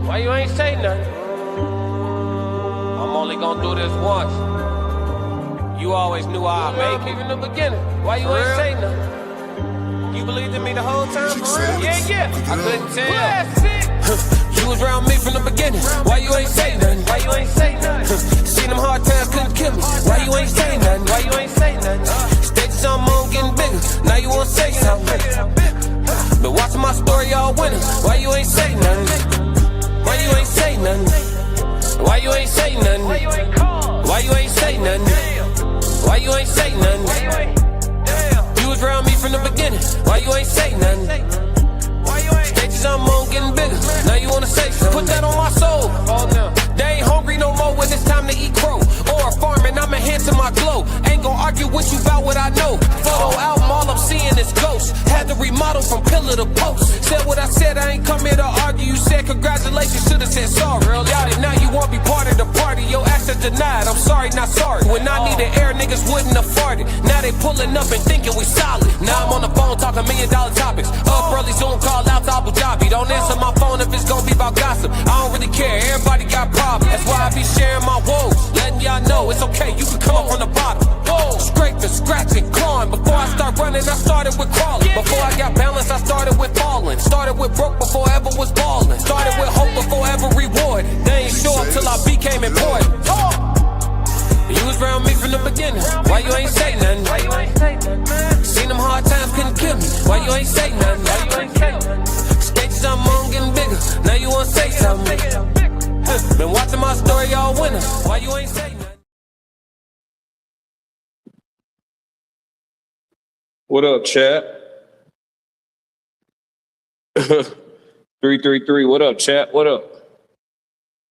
Why you ain't say nothing? I'm only gonna do this once. You always knew I'd make it in the beginning. Why you ain't say nothing? You believed in me the whole time, for real? Yeah. I couldn't tell. You was around me from the beginning. Why you ain't say nothing? Why you ain't say nothing? Seen them hard times couldn't kill me. Why you ain't say nothing? Why you ain't say nothing? Stages I'm on getting bigger. Now you wanna say something? Been watching my story all winter. Why you ain't say nothing? Why you ain't say nothing? Why you ain't say nothing? Why you ain't call? Why you ain't say nothing? Why you ain't say nothing? You was around me from the beginning. Why you ain't say nothing? Stages I'm on getting bigger. Now you wanna say something? Put that on my soul. They ain't hungry no more when it's time to eat crow. Or farming, I'm enhancing my glow. Ain't gon' argue with you about what I know. Photo album, all I'm seeing is ghosts. Had to remodel from pillar to post. Said what I said, I ain't come here to argue. You said congratulations, should've said sorry. Doubt it, now you won't be part of the party. Your access denied, I'm sorry, not sorry. When I needed air, niggas wouldn't afford it. Now they pulling up and thinking we solid. Now I'm on the phone talking $1 million topics. Up early, Zoom call out to Abu Dhabi. Don't answer my phone if it's gon' be about gossip. I don't really care, everybody got problems. That's why I be sharing my woes, letting y'all know it's okay, you can come up from the bottom. Whoa. Scraping, scratching, clawing. Before I start running, I started with crawling. Before I got balance, I started with falling. Started with broke before I ever was balling. Started with hope before ever reward. They ain't show up till I became important. You was around me from the beginning. Why you ain't say nothing? Why you ain't say nothing? Seen them hard times couldn't kill me. Why you ain't say nothing? Why you ain't say nothing? Stages I'm on getting bigger. Now you wanna say something? Been watching my story all winter. Why you ain't say nothing? What up, chat? 333. What up, chat? What up?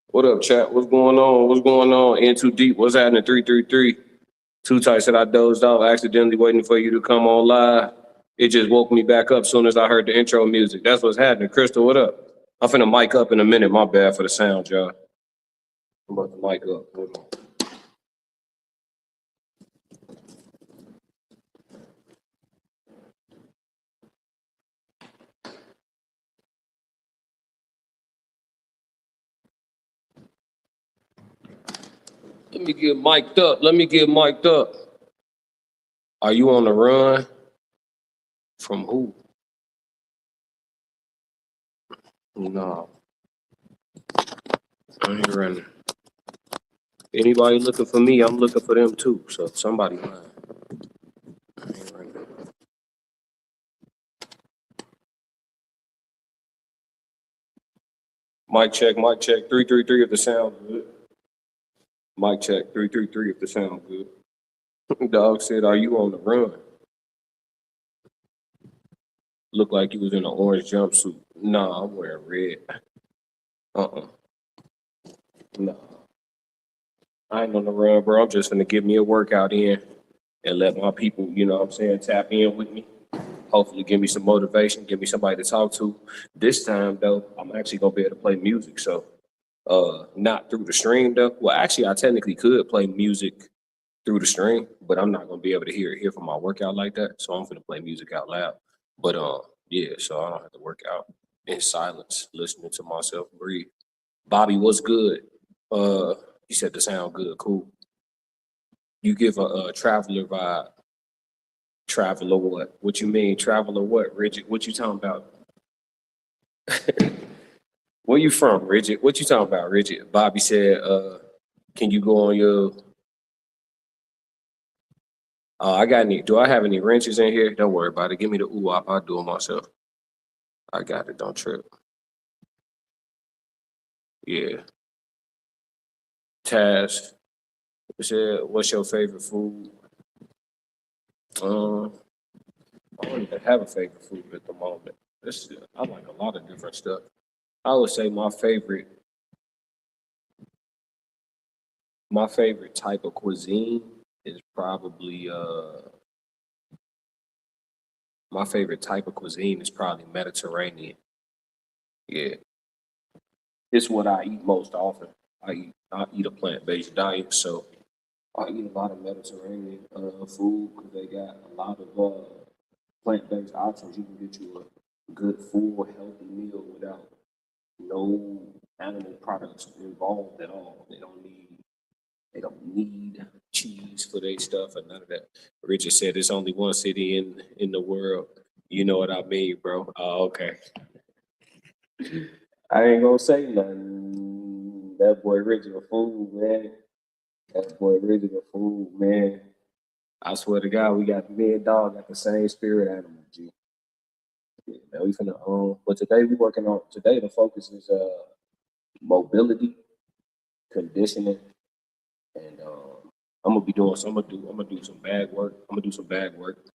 What up, chat? What's going on? What's going on? In too deep. What's happening? 333. Too tight said I dozed off, accidentally waiting for you to come on live. It just woke me back up soon as I heard the intro music. That's what's happening. Crystal, what up? I'm finna mic up in a minute. My bad for the sound, y'all. I'm about to mic up. Hold on. Let me get mic'd up. Let me get mic'd up. Are you on the run? From who? No, I ain't running. Anybody looking for me, I'm looking for them too. So somebody lying. I ain't running. Mic check, 333 if the sound good. Mic check, 333 if the sound good. Dog said, are you on the run? Look like you was in an orange jumpsuit. Nah, I'm wearing red. Nah. I ain't on the run, bro. I'm just gonna give me a workout in and let my people, you know what I'm saying, tap in with me. Hopefully give me some motivation, give me somebody to talk to. This time though, I'm actually gonna be able to play music. So not through the stream though. Well, actually I technically could play music through the stream, but I'm not gonna be able to hear from my workout like that. So I'm gonna play music out loud. But yeah, so I don't have to work out in silence, listening to myself breathe. Bobby, what's good? You said the sound good, cool. You give a traveler vibe. Traveler what? What you mean, traveler what, Rigid? What you talking about? Where you from, Rigid? What you talking about, Rigid? Bobby said, can you go on your... I got any, do I have any wrenches in here? Don't worry about it. Give me the ooh-wop, I'll do it myself. I got it, don't trip. Yeah. Taz said, what's your favorite food? I don't even have a favorite food at the moment. I like a lot of different stuff. I would say my favorite type of cuisine is probably Mediterranean. Yeah. It's what I eat most often. I eat a plant-based diet, so I eat a lot of Mediterranean food because they got a lot of plant-based options. You can get you a good, full, healthy meal without no animal products involved at all. They don't need cheese for their stuff or none of that. Richard said there's only one city in the world. You know what I mean, bro? Oh, okay. I ain't gonna say nothing. That boy Richard a fool, man. That boy Richard a fool, man. I swear to God, we got me and dog got the same spirit animal, G. Yeah, man, we finna but today we working on today the focus is mobility, conditioning, and I'm gonna be doing so I'm gonna do some bag work. I'm gonna do some bag work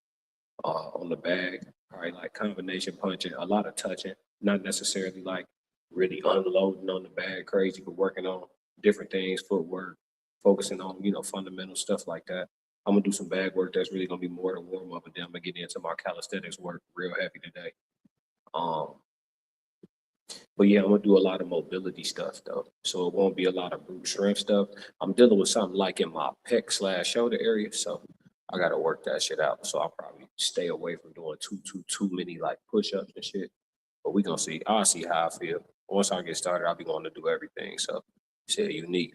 on the bag, probably like combination punching, a lot of touching, not necessarily like really unloading on the bag crazy, but working on different things, footwork, focusing on, fundamental stuff like that. I'm gonna do some bag work that's really gonna be more to warm up, and then I'm gonna get into my calisthenics work real heavy today. Um, but yeah, I'm gonna do a lot of mobility stuff though. So it won't be a lot of brute strength stuff. I'm dealing with something like in my pec/shoulder area. So I gotta work that shit out. So I'll probably stay away from doing too many like push-ups and shit. But we gonna see. I'll see how I feel. Once I get started, I'll be going to do everything. So shit unique.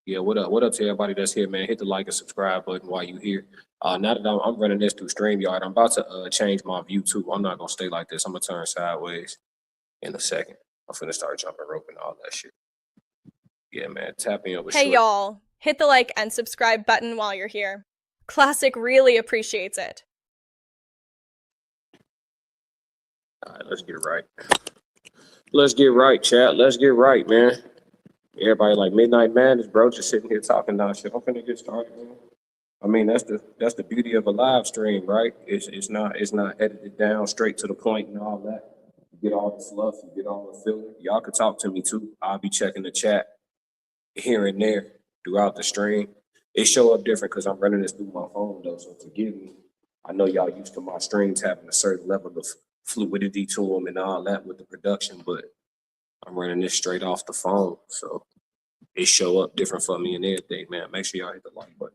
Yeah, what up? What up to everybody that's here, man? Hit the like and subscribe button while you here. Now that I'm running this through StreamYard, I'm about to change my view too. I'm not gonna stay like this. I'm gonna turn sideways in a second. I'm finna start jumping rope and all that shit. Yeah, man. Tap in with Hey, y'all. Hit the like and subscribe button while you're here. Classic really appreciates it. All right, let's get right. Let's get right, chat. Let's get right, man. Everybody like Midnight Madness, bro. Just sitting here talking now shit. I'm finna get started, man. I mean, that's the beauty of a live stream, right? It's not edited down straight to the point and all that. You get all the fluff, you get all the filler. Y'all can talk to me too. I'll be checking the chat here and there throughout the stream. It show up different because I'm running this through my phone though, so forgive me. I know y'all used to my streams having a certain level of fluidity to them and all that with the production, but I'm running this straight off the phone, so it show up different for me and everything, man. Make sure y'all hit the like button.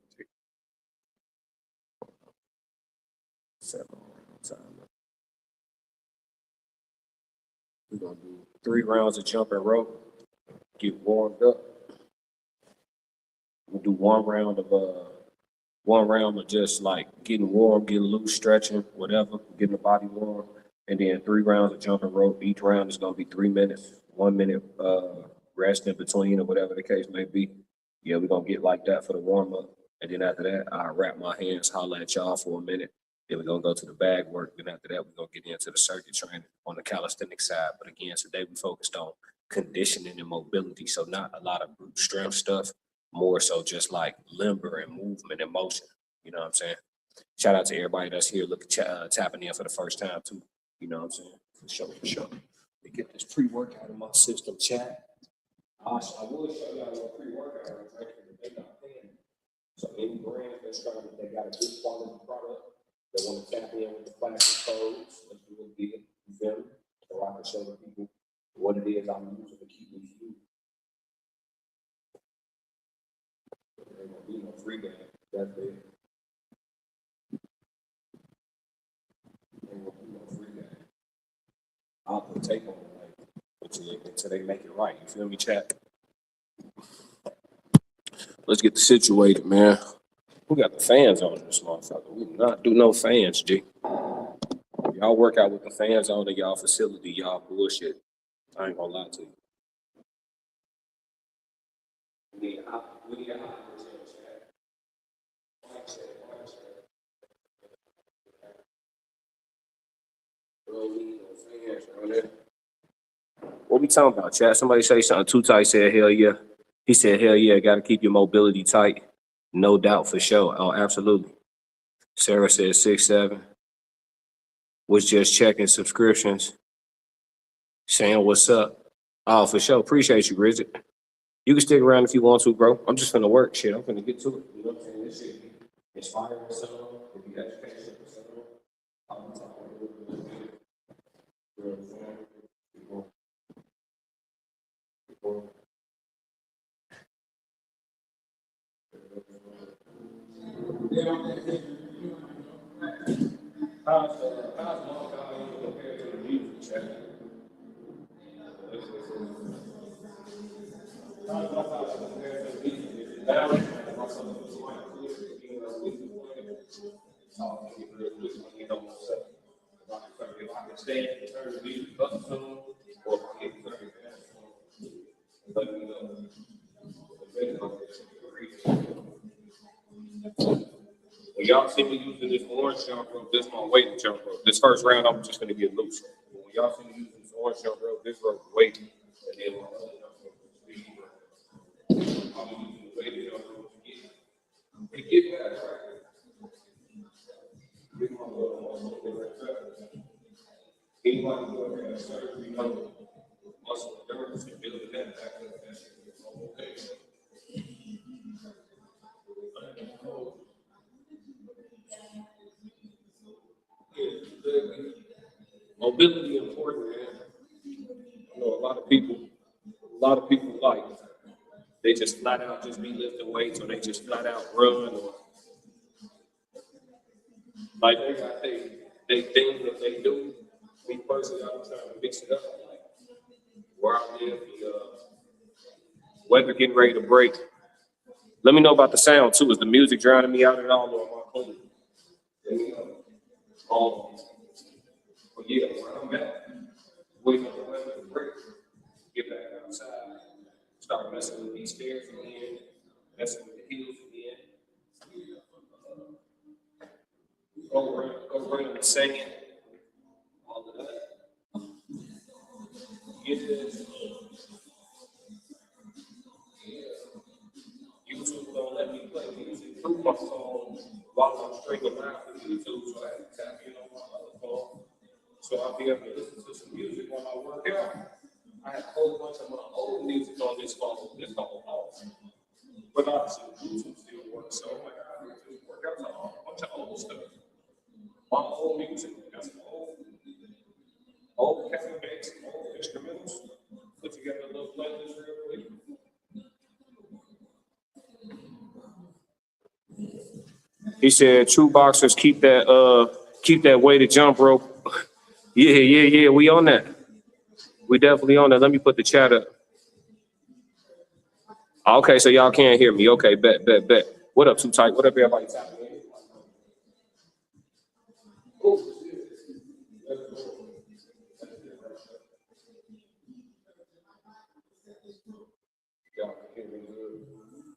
We're gonna do 3 rounds of jumping rope, get warmed up. We'll do one round of just like getting warm, getting loose, stretching, whatever, getting the body warm, and then 3 rounds of jumping rope. Each round is gonna be 3 minutes, 1 minute rest in between or whatever the case may be. Yeah, we're gonna get like that for the warm up, and then after that, I'll wrap my hands, holler at y'all for a minute. Then we're gonna go to the bag work. Then after that, we're gonna get into the circuit training on the calisthenic side. But again, today we focused on conditioning and mobility. So not a lot of brute strength stuff, more so just like limber and movement and motion. You know what I'm saying? Shout out to everybody that's here tapping in for the first time too. You know what I'm saying? For sure, for sure. Let me get this pre-workout in my system, chat. I will show y'all what pre-workout is, right? They not paying. So any brand that's trying to, they got a good quality product, they want to tap in with the classic codes. Let's do a deal. You feel me? So I can show the people what it is I'm using to keep these food. There ain't gonna be no free game. That's it. There ain't gonna be no free game. I'll put tape on it until they make it right. You feel me, chat? Let's get situated, man. We got the fans on this motherfucker. We do not do no fans, G. Y'all work out with the fans on in y'all facility, y'all bullshit. I ain't gonna lie to you. We need a hot chat. What we talking about, chat? Somebody say something. Too Tight said, hell yeah. He said, hell yeah, gotta keep your mobility tight. No doubt for sure. Oh, absolutely. Sarah said 6'7". Was just checking subscriptions. Saying what's up. Oh, for sure. Appreciate you, Bridget. You can stick around if you want to, bro. I'm just finna work shit. I'm finna get to it. You know what I'm saying? This shit inspiring someone, if you education for someone. I'm talking a little bit. You know what I'm saying? How's compared to the music? When y'all see me using this orange jump rope, this is my weighted jump rope. This first round, I'm just gonna get loose. But when y'all see me using this orange jump rope, this rope is weighted. And then my other jump rope is speed rope. I'll be using the weighted jump rope to get back right. Get my little muscle right. Anybody who ever had surgery, muscle endurance and building that back up, that's okay. Mobility important, man. I know a lot of people like they just flat out just be lifting weights, or they just flat out run, or like they got they things that they do. Me personally, I'm trying to mix it up. Like where I live, the weather getting ready to break. Let me know about the sound too. Is the music drowning me out at all, or am I cool? Let me know. But yeah, where I'm at, waiting on the weather to break, get back outside, start messing with these stairs again, messing with the hills again. Go run in the sand, all of that. Get this. YouTube don't let me play music through my phone while I'm streaming live from YouTube, so I have to tap in on my other phone. So I'll be able to listen to some music while I work out. I have a whole bunch of my old music on this phone. This phone off. But obviously, YouTube still works. So I'm like, I have to work out a bunch of old stuff. My old music, got some old cassette tapes, old instrumentals. Put together a little playlist real quick. He said, "True boxers keep that weighted jump rope." Yeah. We on that. We definitely on that. Let me put the chat up. Okay, so y'all can't hear me. Okay, bet. What up, Too Tight? What up, everybody?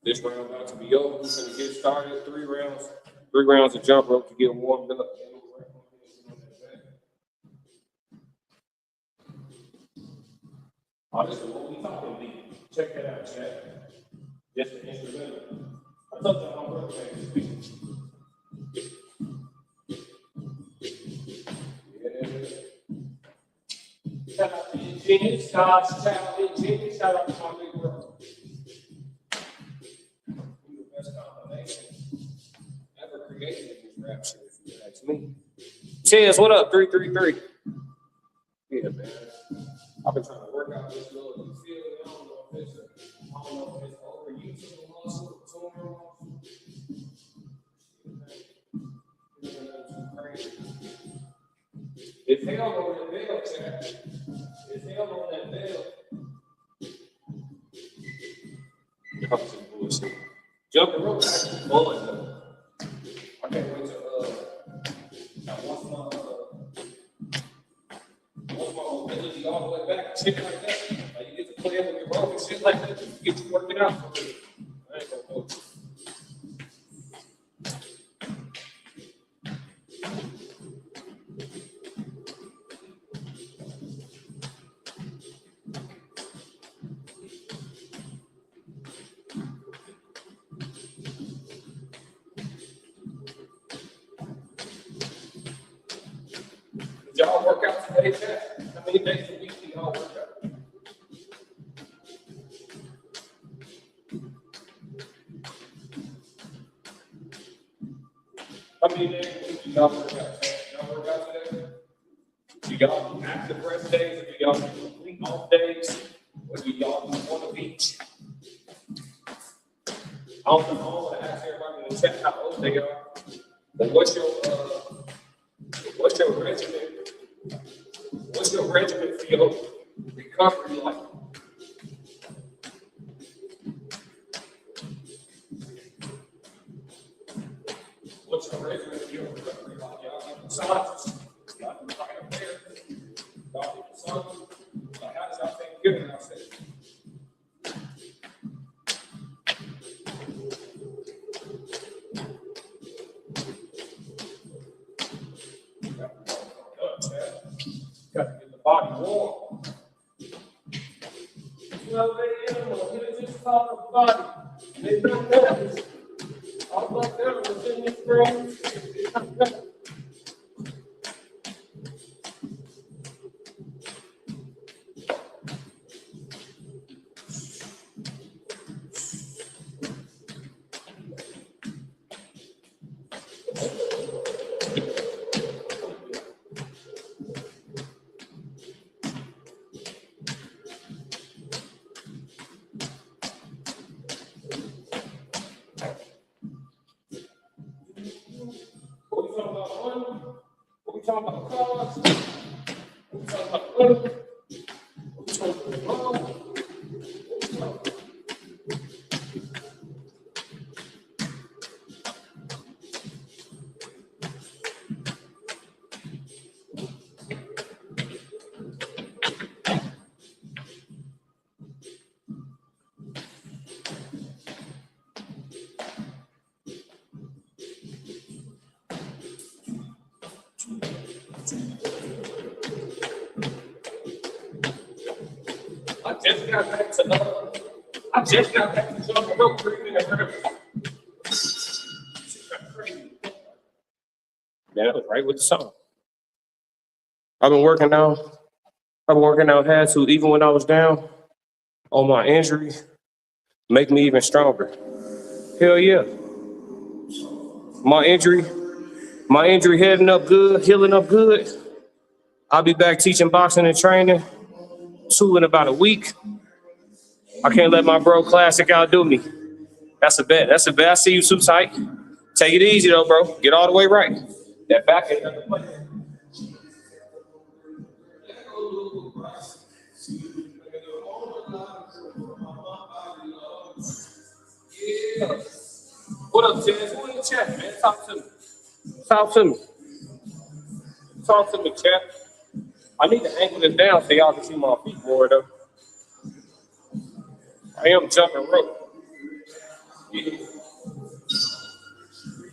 This round about to be over. We're gonna get started. 3 rounds of jump rope to get warmed up. Oh, this is what we talking about. Check that out, chat. Just an instrumental. I thought that on purpose. Shout out to Ingenious, shout out to Ingenious, shout out to my big bro. You're the best combination ever created in this rap shit, if you ask me. Cheers, what up? 333. Yeah, man. I've been trying to work out this little, you feel it? I don't know if it's overusing muscle, tumor. It's hell on that bell, chat. It's hell on that bell. Bullshit. Jumping rope is actually fun though. I can't wait to once my mobility all the way back, shit like that. Like you get to play with your rope and shit like that, just get you working out for me. I ain't gonna hold you. Did y'all work out today, chat? How many days a week do y'all work out? How many days a week do y'all work out? Y'all work out today? Do y'all do active rest days, or do y'all do complete off days, or do y'all do one of each? I don't want to ask everybody in the chat how old they are, but what's your regimen What's your regimen for your recovery like? What's your regimen for your recovery like? Y'all get massages? Y'all do therapy? Y'all do massages? Like, how does y'all take care of yourself? Got to get the body warm. You know, they just talk about body. They don't know this. All about them was in this room. What we talking about money? What we talking about cars? What we talking about money? What we talking about love? I just got back to jumping rope breathing and everything. Yeah, that was right with the song. I've been working out had to, even when I was down on my injury, make me even stronger. Hell yeah. My injury heading up good, healing up good. I'll be back teaching boxing and training 2 in about a week. I can't let my bro Classic outdo me. That's a bet. That's a bet. I see you too tight. Take it easy though, bro. Get all the way right. That back ain't nothing but yeah. What up, Jazz? Who in the chat, man? Talk to me. Talk to me. Talk to me, chat. I need to angle this down so y'all can see my feet more though. I am jumping rope. Yeah.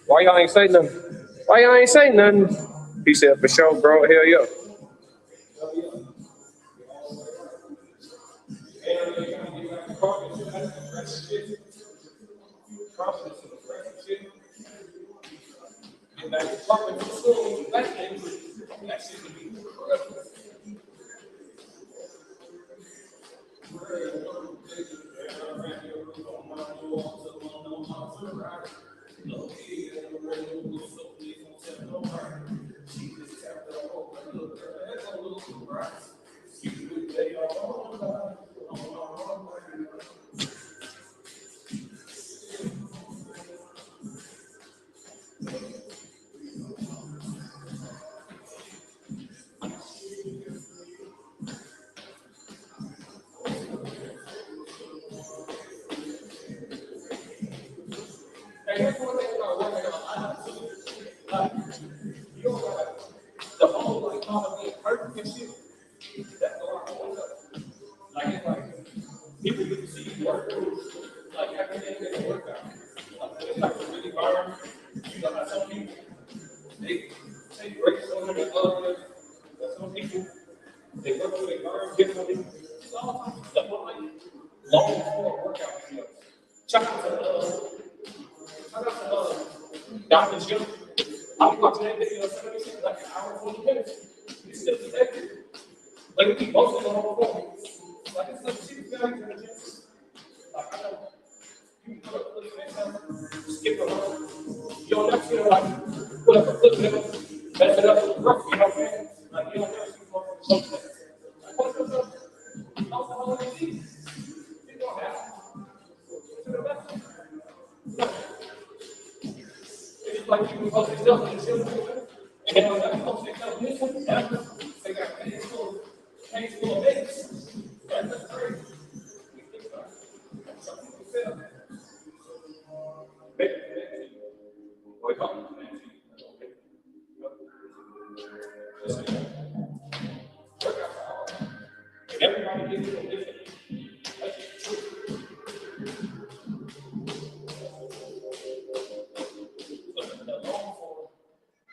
Why y'all ain't say nothing? Why y'all ain't say nothing? He said, for sure, bro. Hell yeah. The whole like all being perfect and shit. That's a lot of stuff. Like it's like people get to see you work like every day they work out. Like it's like really hard. You know how some people they break so many others. Some people they work with their arms differently. It's all types of stuff on like long form workout videos. Shout out to Dr. Jim. I'm watching that video like an hour and 20 minutes. It's still effective. Like we keep posting on the phone. Like it's like super values in the gym. Like I know you can put up a flip next time, skip around. You don't never see like put up a flip never, mess it up with the rough, you know what I'm saying? Like you don't never see more from something. Like what's up? How's the whole thing? It don't happen. To the left. Like you can post yourself in the gym, and then when you post yourself in this one, they got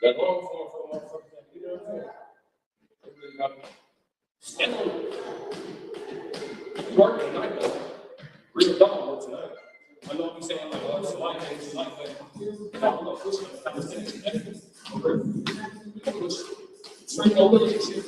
That long form for motherfuckers, you know what I'm saying? Working tonight, though. Real dog work tonight. I know what you're saying, like, oh, it's light, it's light, but I'm gonna push it. Straight over the shit.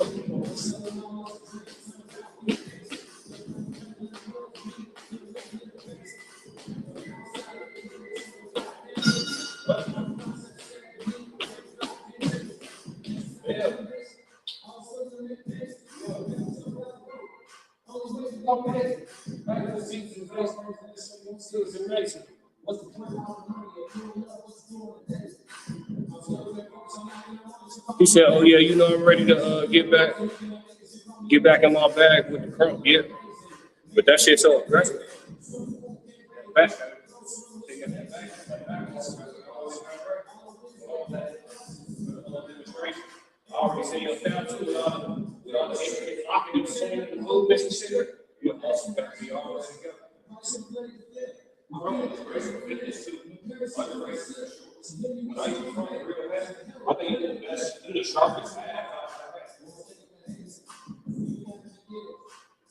He said, "Oh yeah, you know I'm ready to get back in my bag with the crump." Yeah, but that shit's so aggressive. Back. I already seen your down too. With all the the movements and shit. Your muscle got to be all together. I think you're the best, you're the sharpest.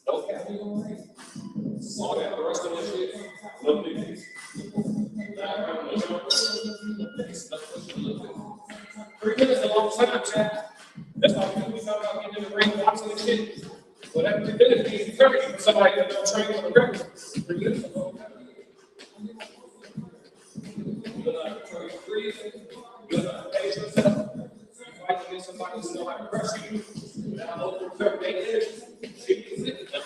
No cap. All that, the rest of that shit, no biggies. 3 minutes is a long time, Chad. That's why we talk about getting in the ring, boxing and shit. Well, that could be eternity for somebody that don't train on the record. 3 minutes is a long time. You're not trying to breathe. You're not pace yourself. You fight against somebody who knows how to pressure you. Now, over 38 years, she can sit it down.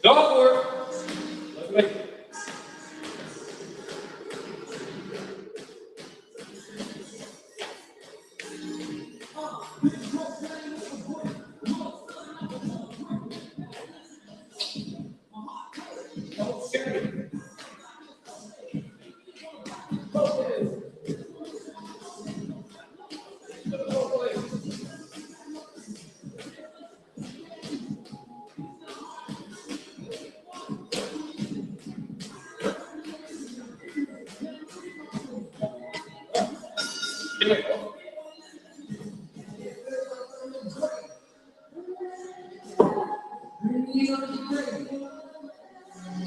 Dog work. Let's make it.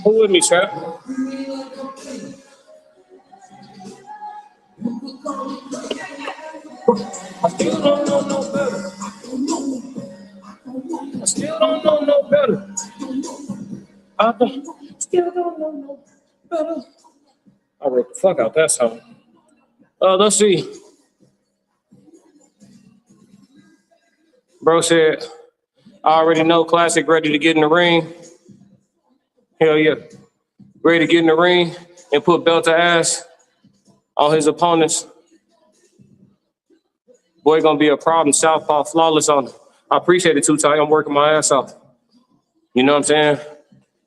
Who with me, Trap? I still don't know no better. I still don't know no better. Still don't know no better. I wrote the fuck out that song. Let's see. Bro said, I already know Classic ready to get in the ring. Hell yeah. Ready to get in the ring and put belt to ass on his opponents. Boy, gonna be a problem. Southpaw flawless on him. I appreciate it, too, Ty. I'm working my ass off. You know what I'm saying?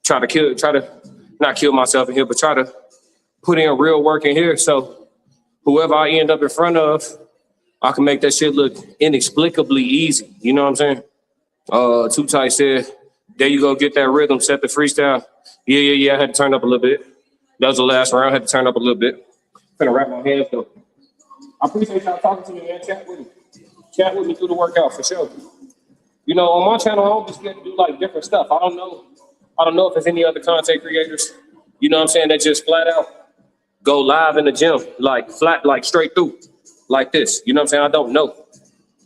Try to not kill myself in here, but try to put in real work in here. So whoever I end up in front of, I can make that shit look inexplicably easy. You know what I'm saying? Too Tight said, there you go, get that rhythm, set the freestyle. Yeah. I had to turn up a little bit. That was the last round. I had to turn up a little bit. Finna wrap my hands though. I appreciate y'all talking to me, man. Chat with me. Chat with me through the workout for sure. You know, on my channel, I don't just get to do like different stuff. I don't know if there's any other content creators, you know what I'm saying, that just flat out go live in the gym, like flat, like straight through, like this. You know what I'm saying? I don't know.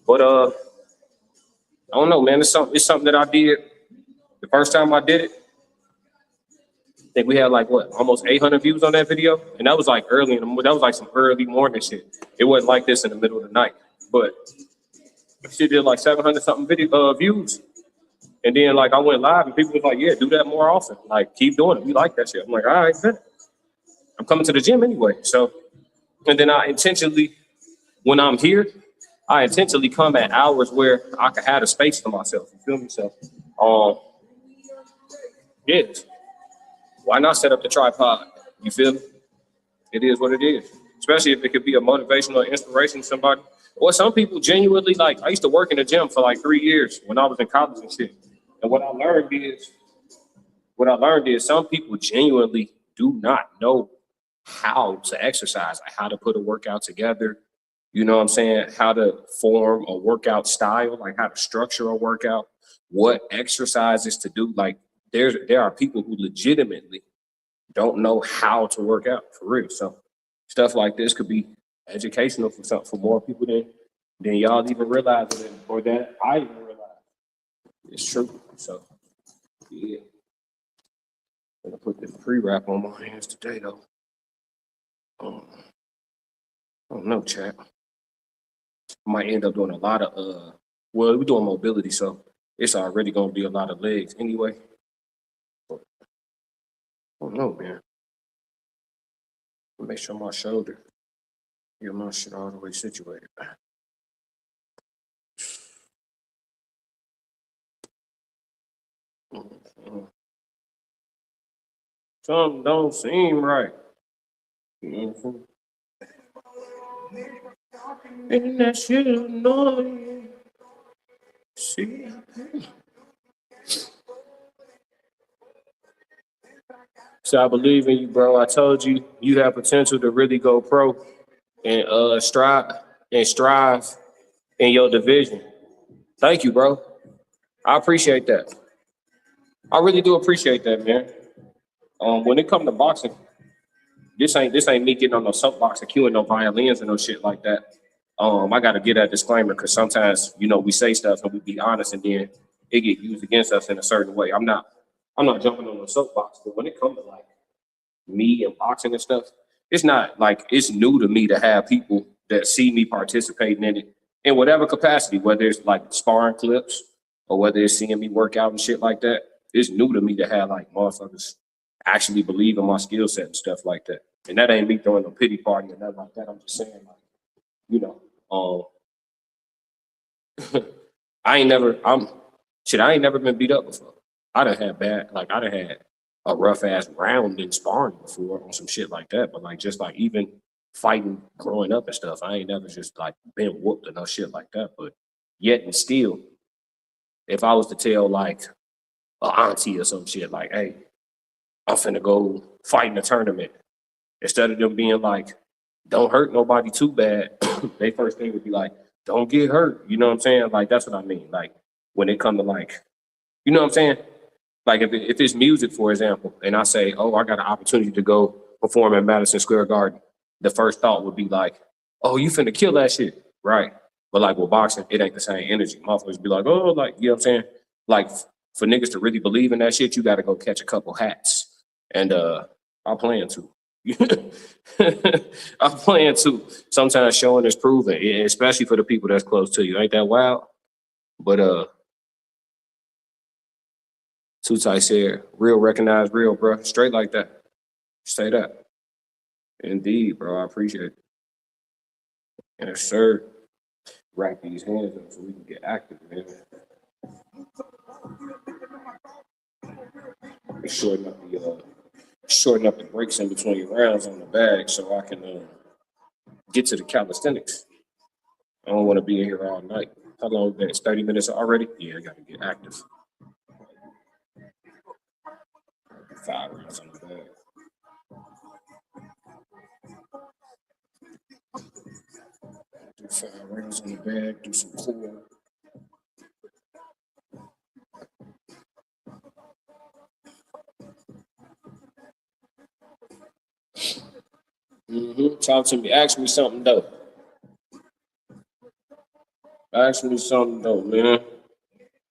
But I don't know, man. It's something that I did the first time I did it. I think we had like what, almost 800 views on that video, and that was like early that was like some early morning shit. It wasn't like this in the middle of the night, but she did like 700 something views, and then like I went live, and people was like, "Yeah, do that more often. Like, keep doing it. We like that shit." I'm like, "All right, good. I'm coming to the gym anyway." So, and then I intentionally, when I'm here, I intentionally come at hours where I can have a space for myself. You feel me? So, yeah. Why not set up the tripod? You feel me? It is what it is. Especially if it could be a motivational inspiration to somebody. Or some people genuinely, like, I used to work in the gym for like 3 years when I was in college and shit. And what I learned is some people genuinely do not know how to exercise, like how to put a workout together. You know what I'm saying? How to form a workout style, like how to structure a workout, what exercises to do. Like, there are people who legitimately don't know how to work out for real. So stuff like this could be educational for more people than y'all even realize it, or that I even realize. It's true. So yeah. I'm gonna put this pre-wrap on my hands today though. I don't know, chat. I might end up doing a lot of well, we're doing mobility, so it's already gonna be a lot of legs anyway. I don't know, man. Make sure my shoulder, get my shit all the way situated. Something don't seem right. And that shit annoying. See? So I believe in you, bro. I told you you have potential to really go pro and strive in your division. Thank you, bro. I appreciate that. I really do appreciate that, man. When it comes to boxing, this ain't me getting on no soapbox and cueing no violins and no shit like that. I gotta get that disclaimer because sometimes, you know, we say stuff and we be honest and then it get used against us in a certain way. I'm not jumping on no soapbox, but when it comes to like me and boxing and stuff, it's not like it's new to me to have people that see me participating in it in whatever capacity, whether it's like sparring clips or whether it's seeing me work out and shit like that. It's new to me to have like motherfuckers actually believe in my skill set and stuff like that. And that ain't me throwing a pity party or nothing like that. I'm just saying, like, you know, I ain't never been beat up before. I done had a rough ass round in sparring before on some shit like that. But like just like even fighting growing up and stuff, I ain't never just like been whooped or no shit like that. But yet and still, if I was to tell like a auntie or some shit like, hey, I'm finna go fight in a tournament, instead of them being like, don't hurt nobody too bad, they first thing would be like, don't get hurt. You know what I'm saying? Like, that's what I mean. Like, when it comes to like, you know what I'm saying? Like if it's music, for example, and I say, oh, I got an opportunity to go perform at Madison Square Garden, the first thought would be like, oh, you finna kill that shit, right? But like with boxing, it ain't the same energy. Motherfuckers be like, oh, like, you know what I'm saying? Like for niggas to really believe in that shit, you gotta go catch a couple hats. And I plan to. I plan to. Sometimes showing is proven, especially for the people that's close to you. Ain't that wild? But Too Tight said, real recognize real, bro. Straight like that. Say that. Indeed, bro. I appreciate it. Yes, sir. Rack these hands up so we can get active, man. Shorten up the breaks in between rounds on the bag so I can get to the calisthenics. I don't want to be in here all night. How long is that? 30 minutes already? Yeah, I got to get active. 5 rounds on the bag. Do 5 rounds on the bag, do some core. Talk to me. Ask me something though. Ask me something though, man.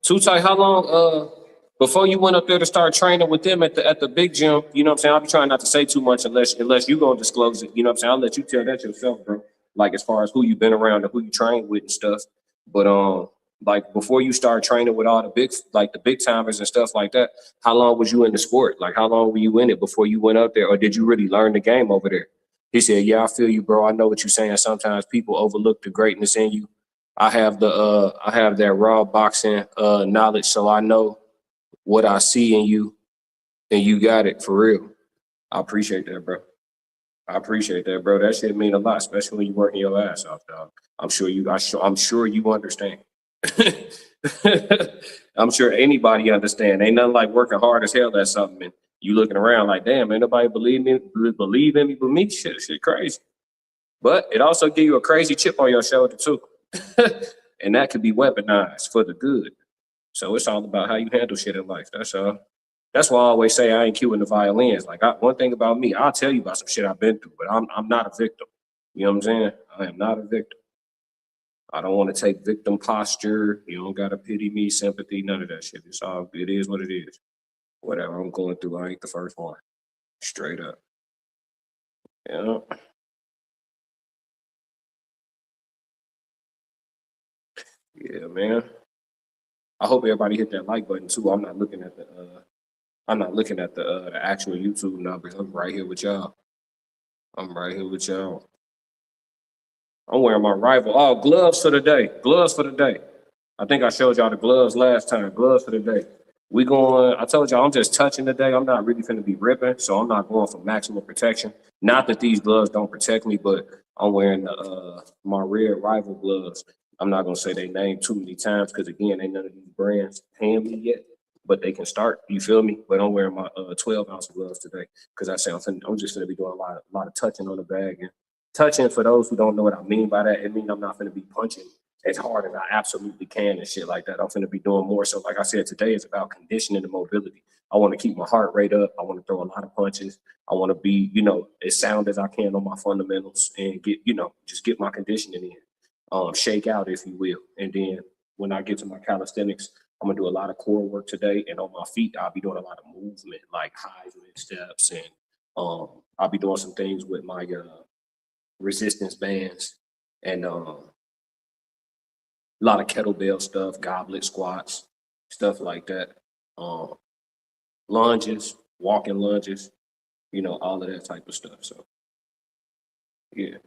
Too Tight, how long before you went up there to start training with them at the big gym, you know what I'm saying? I'll be trying not to say too much unless you gonna disclose it. You know what I'm saying? I'll let you tell that yourself, bro. Like as far as who you've been around and who you trained with and stuff. But like before you start training with all the big timers and stuff like that, how long was you in the sport? Like how long were you in it before you went up there? Or did you really learn the game over there? He said, yeah, I feel you, bro. I know what you're saying. Sometimes people overlook the greatness in you. I have that raw boxing knowledge, so I know what I see in you, and you got it for real. I appreciate that, bro. I appreciate that, bro. That shit mean a lot, especially when you working your ass off, dog. I'm sure you understand. I'm sure anybody understand. Ain't nothing like working hard as hell at something and you looking around like, damn, ain't nobody believe in me but me. Shit crazy. But it also give you a crazy chip on your shoulder too. And that could be weaponized for the good. So it's all about how you handle shit in life. That's all. That's why I always say I ain't cueing the violins. Like one thing about me, I'll tell you about some shit I've been through, but I'm not a victim. You know what I'm saying? I am not a victim. I don't want to take victim posture. You don't gotta pity me, sympathy, none of that shit. It is what it is. Whatever I'm going through, I ain't the first one. Straight up. Yeah. Yeah, man. I hope everybody hit that like button too. I'm not looking at the actual YouTube numbers. I'm right here with y'all. I'm right here with y'all. I'm wearing my rival. Oh, gloves for the day. Gloves for the day. I think I showed y'all the gloves last time. Gloves for the day. I told y'all I'm just touching today. I'm not really finna be ripping, so I'm not going for maximum protection. Not that these gloves don't protect me, but I'm wearing my red rival gloves. I'm not gonna say their name too many times because again, ain't none of these brands paying me yet, but they can start. You feel me? But I'm wearing my 12-ounce gloves today because I say I'm just gonna be doing a lot of touching on the bag and touching. For those who don't know what I mean by that, it means I'm not gonna be punching as hard as I absolutely can and shit like that. I'm gonna be doing more. So like I said, today is about conditioning and mobility. I want to keep my heart rate up. I want to throw a lot of punches. I want to be, as sound as I can on my fundamentals and just get my conditioning in. Shake out, if you will. And then when I get to my calisthenics, I'm gonna do a lot of core work today. And on my feet, I'll be doing a lot of movement, like high mid steps, and I'll be doing some things with my resistance bands and a lot of kettlebell stuff, goblet squats, stuff like that. Lunges, walking lunges, all of that type of stuff. So yeah.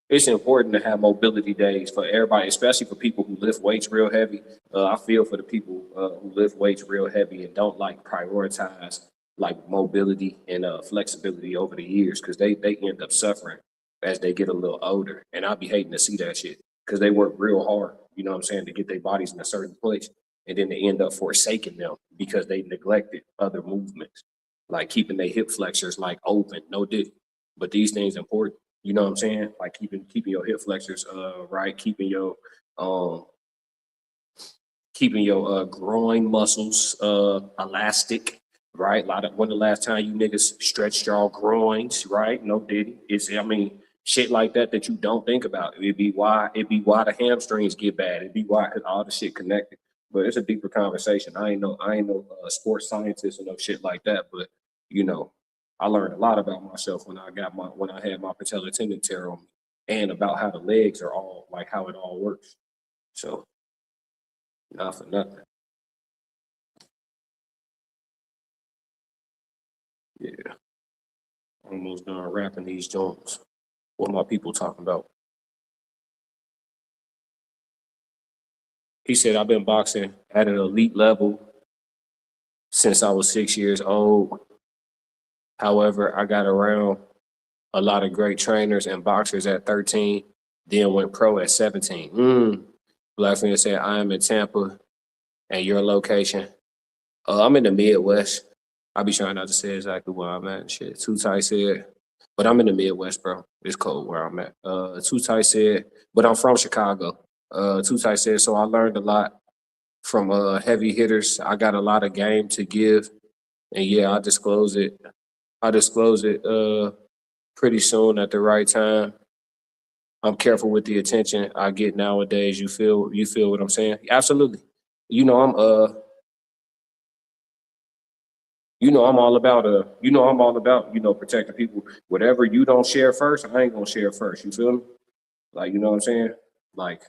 It's important to have mobility days for everybody, especially for people who lift weights real heavy. I feel for the people who lift weights real heavy and don't like prioritize like mobility and flexibility over the years because they end up suffering as they get a little older. And I'll be hating to see that shit because they work real hard, you know what I'm saying, to get their bodies in a certain place. And then they end up forsaking them because they neglected other movements, like keeping their hip flexors like open, no dick. But these things important. You know what I'm saying? Like keeping your hip flexors right, keeping your keeping your groin muscles elastic, right? When the last time you niggas stretched your groins, right? No diddy. I mean, shit like that you don't think about. It'd be why the hamstrings get bad. It'd be why all the shit connected. But it's a deeper conversation. I ain't no sports scientist or no shit like that. But you know, I learned a lot about myself when I had my patellar tendon tear on me, and about how the legs are all like how it all works. So not for nothing. Yeah, almost done wrapping these joints. What my people talking about? He said, I've been boxing at an elite level since I was 6 years old. However, I got around a lot of great trainers and boxers at 13, then went pro at 17. Blackfinger said, I am in Tampa and your location. I'm in the Midwest. I be trying not to say exactly where I'm at and shit. Too Tight said, but I'm in the Midwest, bro. It's cold where I'm at. Too Tight said, but I'm from Chicago. Too Tight said, so I learned a lot from heavy hitters. I got a lot of game to give. And yeah, I disclose it. Pretty soon at the right time. I'm careful with the attention I get nowadays. You feel what I'm saying? Absolutely. I'm all about protecting people. Whatever you don't share first, I ain't gonna share first. You feel me? Like, you know what I'm saying? Like,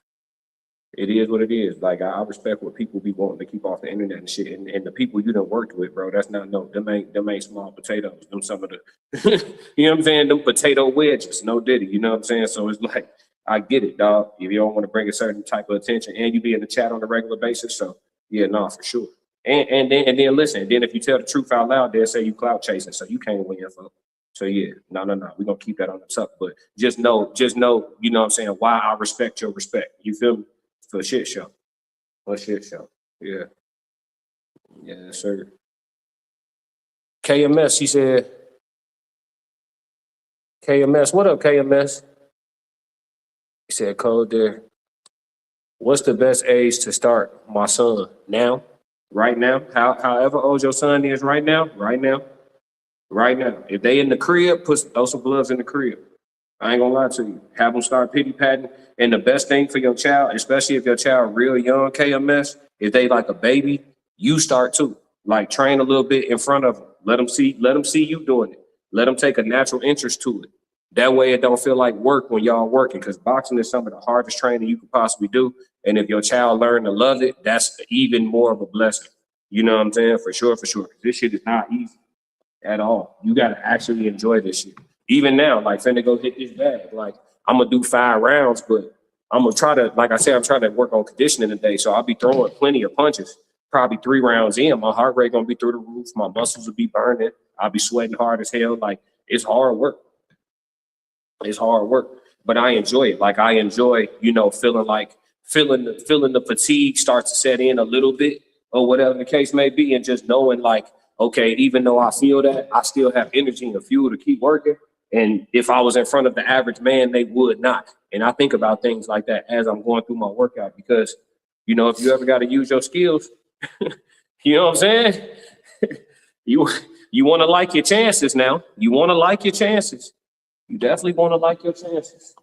it is what it is. Like, I respect what people be wanting to keep off the internet and shit. And the people you done worked with, bro, that's not them ain't small potatoes. Them some of the you know what I'm saying? Them potato wedges, no diddy. You know what I'm saying? So it's like, I get it, dog. If you don't want to bring a certain type of attention and you be in the chat on a regular basis, so yeah, no, for sure. And then listen, then if you tell the truth out loud, they'll say you clout chasing, so you can't win, folks. So yeah, no. We're gonna keep that on the top. But just know, you know what I'm saying, why I respect your respect. You feel me? For a shit show. For a shit show. Yeah. Yeah, sir. KMS, she said, KMS, what up, KMS? He said, Code there. What's the best age to start my son? Now? Right now? However old your son is right now? Right now. Right now. If they in the crib, throw some gloves in the crib. I ain't gonna lie to you. Have them start pity patting. And the best thing for your child, especially if your child real young, KMS, if they like a baby, you start too. Like, train a little bit in front of them. Let them see you doing it. Let them take a natural interest to it. That way it don't feel like work when y'all working, because boxing is some of the hardest training you could possibly do. And if your child learn to love it, that's even more of a blessing. You know what I'm saying? For sure. This shit is not easy at all. You gotta actually enjoy this shit. Even now, like, finna go hit this bag. Like, I'm gonna do 5 rounds, but I'm gonna try to, like I said, I'm trying to work on conditioning today. So I'll be throwing plenty of punches. Probably 3 rounds in, my heart rate gonna be through the roof. My muscles will be burning. I'll be sweating hard as hell. Like, it's hard work. It's hard work, but I enjoy it. Like, I enjoy, feeling the fatigue starts to set in a little bit, or whatever the case may be, and just knowing, like, okay, even though I feel that, I still have energy and fuel to keep working. And if I was in front of the average man, they would not. And I think about things like that as I'm going through my workout, because, if you ever got to use your skills, you know what I'm saying? You want to like your chances now. You want to like your chances. You definitely want to like your chances.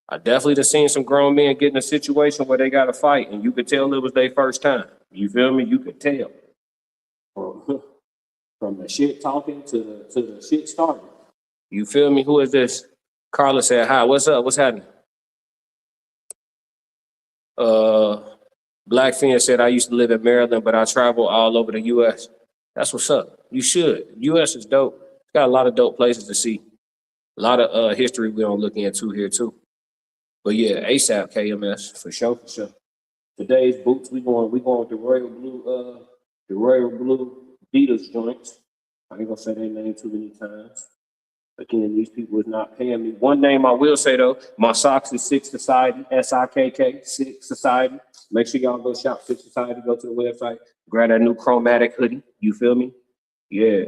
I definitely have seen some grown men get in a situation where they got to fight, and you could tell it was their first time. You feel me? You could tell. From the shit talking to the shit starting. You feel me? Who is this? Carla said, hi, what's up? What's happening? Blackfin said, I used to live in Maryland, but I travel all over the U.S. That's what's up. You should. U.S. is dope. It's got a lot of dope places to see. A lot of history we don't look into here too. But yeah, ASAP KMS for sure. Today's boots, we going with the Royal Blue Beatles joints. I ain't gonna say their name too many times. Again, these people is not paying me. One name I will say though, my socks is Six Society, SIKK, Six Society. Make sure y'all go shop Six Society, go to the website, grab that new chromatic hoodie. You feel me? Yeah.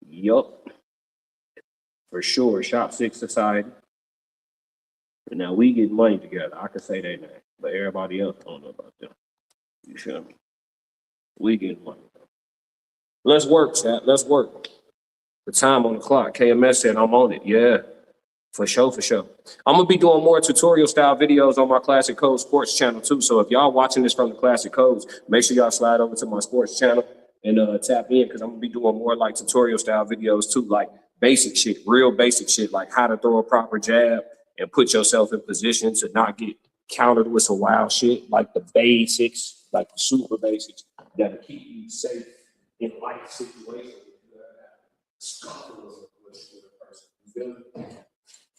Yup. For sure. Shop Six Society. And now we get money together. I can say that name, but everybody else don't know about them. You feel me? We get money. Let's work, chat. Let's work. The time on the clock. KMS said I'm on it. Yeah. For sure, for sure. I'm gonna be doing more tutorial style videos on my Classic Codes Sports channel too. So if y'all watching this from the Classic Codes, make sure y'all slide over to my sports channel and tap in because I'm gonna be doing more like tutorial style videos too, like basic shit, real basic shit, like how to throw a proper jab and put yourself in position to not get countered with some wild shit, like the basics, like the super basics that'll keep you safe in life situations. You feel me?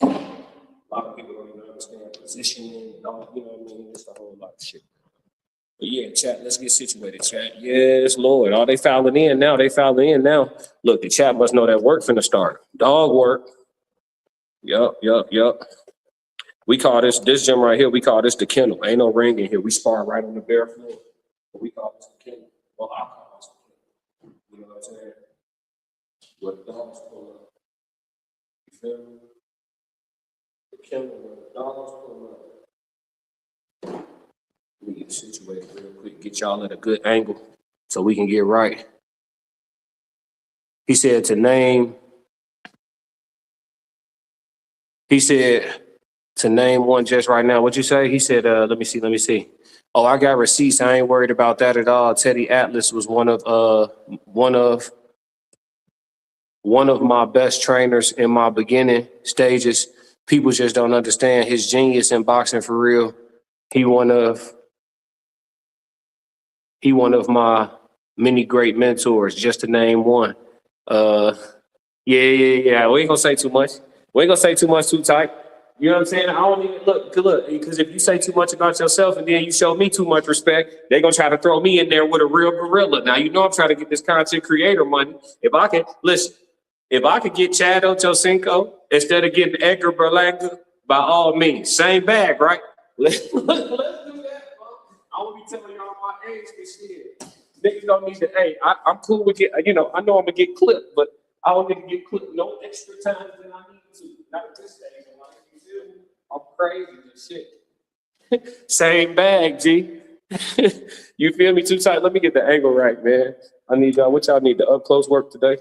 A lot of people don't even understand positioning and all, you know what I mean? It's a whole lot of shit. But yeah, chat, let's get situated, chat. Yes, Lord. Oh, they fouling in now. They fouling in now. Look, the chat must know that work from the start. Dog work. Yup. We call this gym right here, we call this the kennel. Ain't no ring in here. We spar right on the bare floor. But we call this the kennel. Well, I call this the kennel. You know what I'm saying? Where the dogs pull up. You feel me? Where the dogs pull up. Let me get situated real quick, get y'all at a good angle so we can get right. He said to name one just right now. What'd you say? He said, let me see. Oh, I got receipts. I ain't worried about that at all. Teddy Atlas was one of my best trainers in my beginning stages. People just don't understand his genius in boxing for real. He one of my many great mentors, just to name one. Yeah. We ain't gonna say too much. We ain't gonna say too much too tight. You know what I'm saying? I don't even look, because if you say too much about yourself and then you show me too much respect, they're gonna try to throw me in there with a real gorilla. Now, you know I'm trying to get this content creator money. If I could get Chad Ochocinco instead of getting Edgar Berlanga, by all means, same bag, right? Let's do that, bro. I won't be telling y'all my age this shit. Niggas don't need to, hey, I'm cool with it. You know, I know I'm gonna get clipped, but I don't need to get clipped no extra times than I need to. Not at this stage in life. You feel me? I'm crazy and shit. Same bag, G. You feel me? Too tight. Let me get the angle right, man. I need y'all. What y'all need? The up close work today?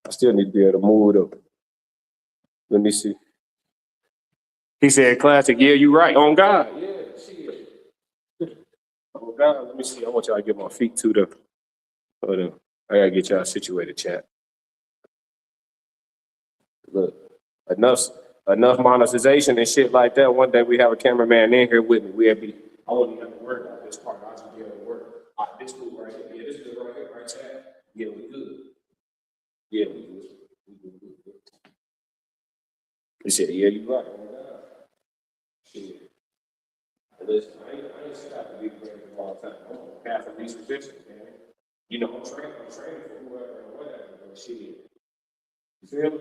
I still need to be able to move it up. Let me see. He said, classic. Yeah, you right. On God. Yeah, shit. Oh God, let me see. I want y'all to get my feet to the. Hold on. I gotta get y'all situated, chat. Look, enough monetization and shit like that. One day we have a cameraman in here with me. I won't even have to worry about this part. I'll just be able to work. This move right here. Yeah, this good right here, right, chat? Yeah, we good. Yeah, we good. He said, yeah, you right. Oh God. Shit. Listen, I ain't stopping to be great for all the time. I'm on half of these positions, man. You know, I'm training for whoever and whatever, but shit. You feel me?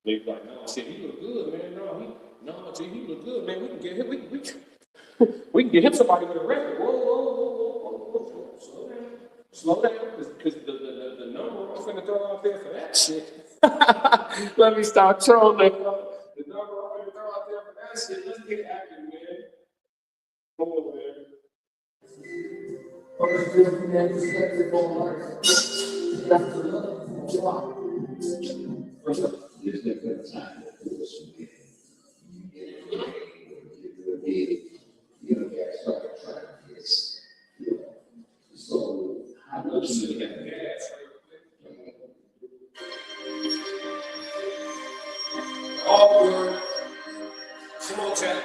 They like, no, shit, he look good, man. He look good, man. We can get him, we can get him somebody with a record. Whoa. Slow down, because the number I'm finna throw out there for that shit. Let me stop trolling. The number I'm finna throw out there for that shit. Let's get active, man. Come on, man. All word. Come on, chat.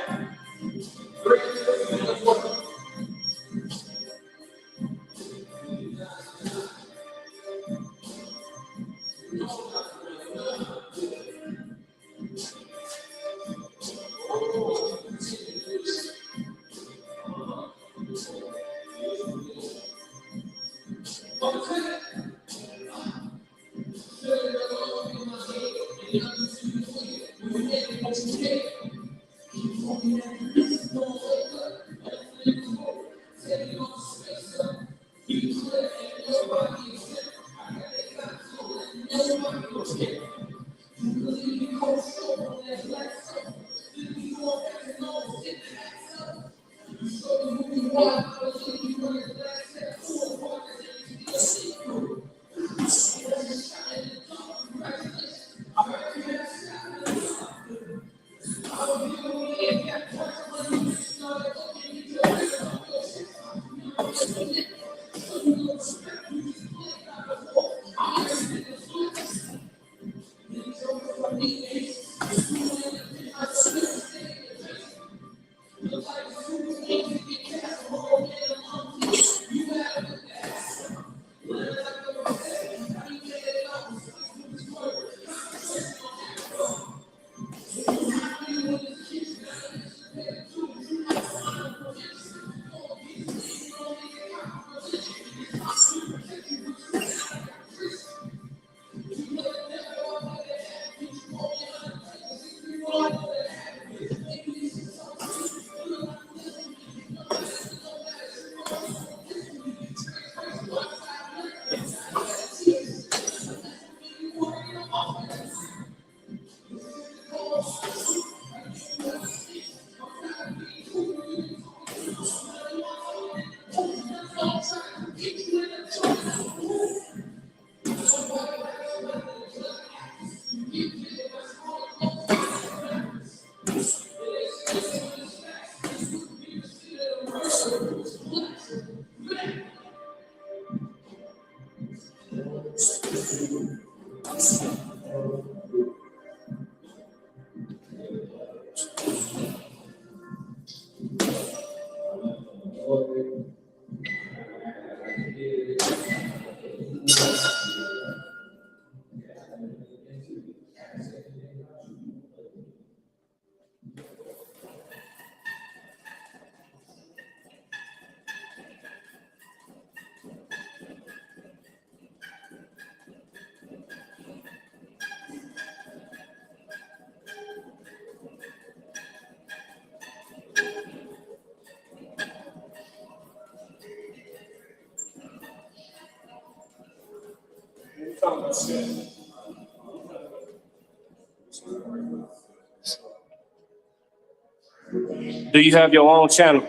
Do you have your own channel?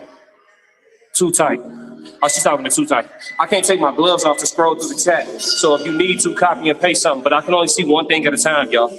Too tight. Oh, she's talking to too tight. I can't take my gloves off to scroll through the chat. So if you need to, copy and paste something, but I can only see one thing at a time, y'all.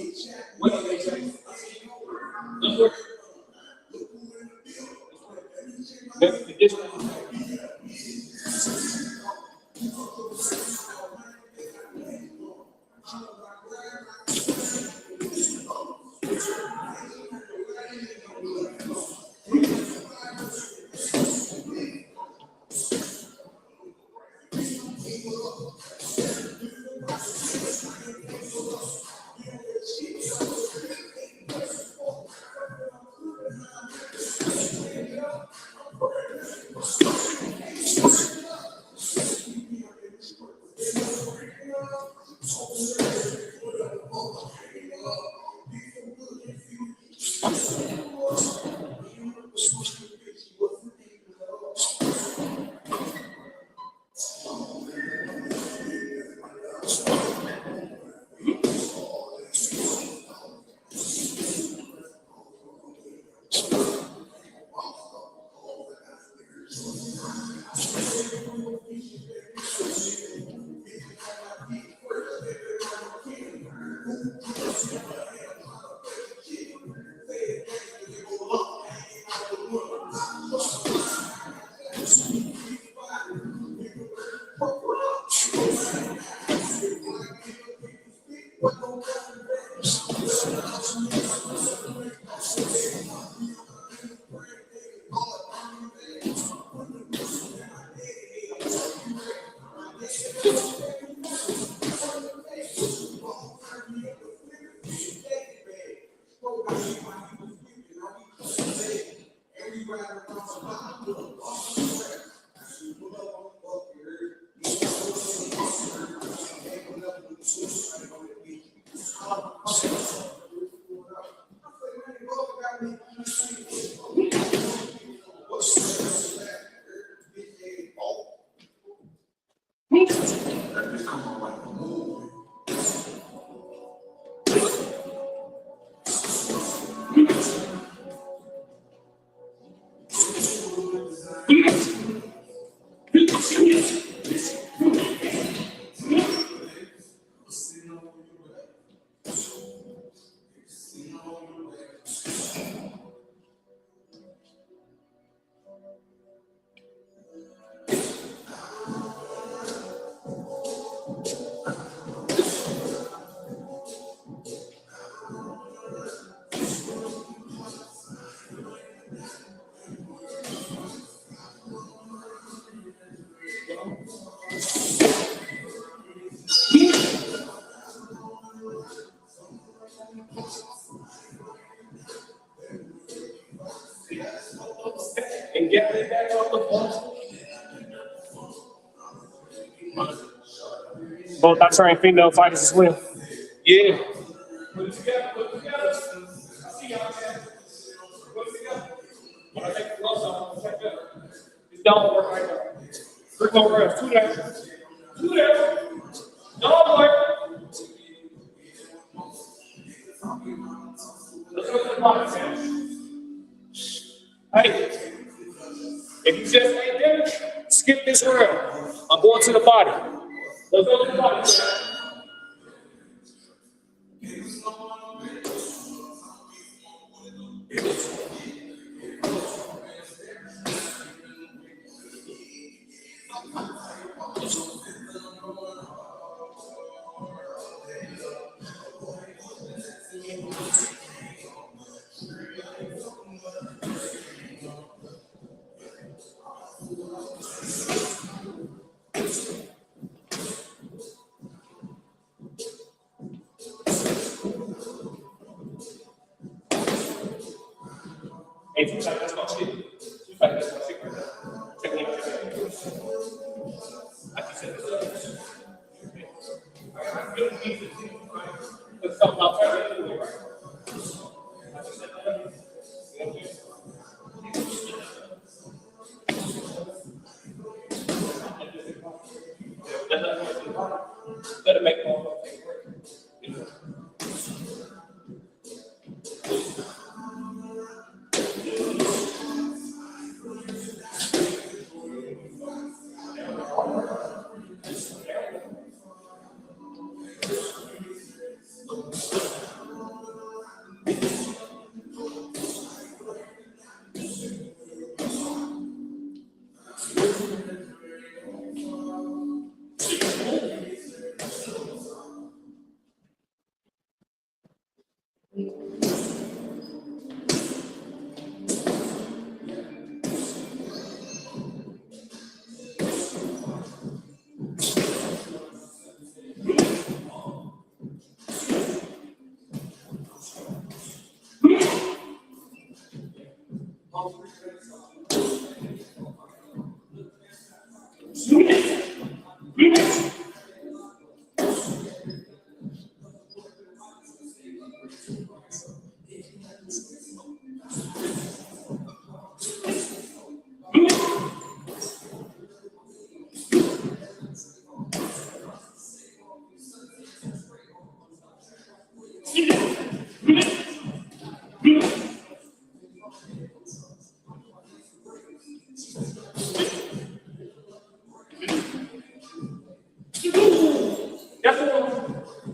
And get it back off the bus. Both I train female fighters as well. Yeah. Put it together, put it together. I see y'all, man. Put it together. When I take the gloves off, check it out. It's down work right now. 3 more reps, 2 down. 2 down. Dog work. Let's go to the body, man. Hey, if you just ain't there, skip this round. I'm going to the body. Let's go to the body. Hey, two seconds, that's my shit. 2 seconds, that's my shit right there. Check it out, check it out. I can set this up. Let's talk about that anyway, right? I can set that up. Let it make more.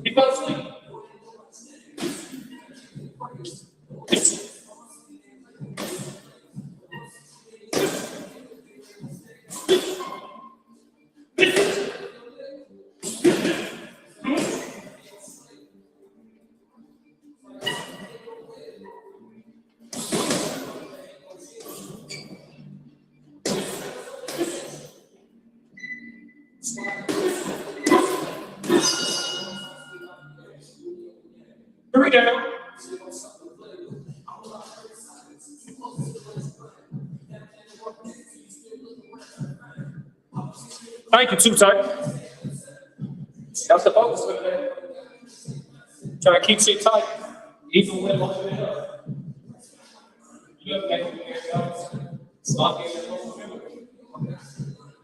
He fell asleep. Here we go. Thank you, too tight. That's the focus for today. Try to keep shit tight, even when I'm up. You have to make it lock in.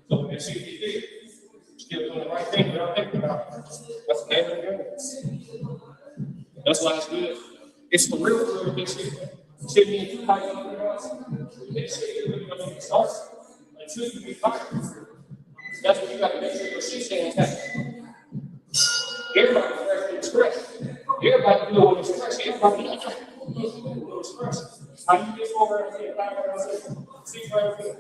So when that shit get big, you're doing the right thing without thinking about it. That's the name of the game. That's why it's good. It's the real this shit. Shit being too tight on the house. This shit is really going to start. until you get fired. That's when you got to make sure your shit stays intact. Everybody express. Everybody do what express. Everybody do express. How you get 4 rounds in, 5 rounds in, 6 rounds in.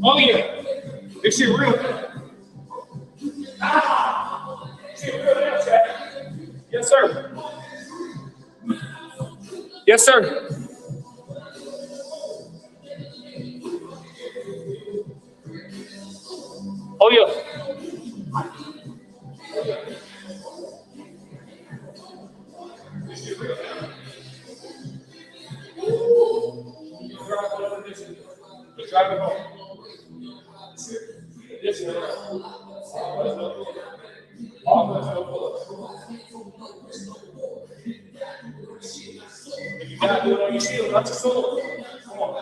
Oh yeah, this shit real. Shit real now, chat. Yes, sir. Yes, sir. Oh yeah. Drive it home. This is you gotta do it on your shield, not your sword. Come on.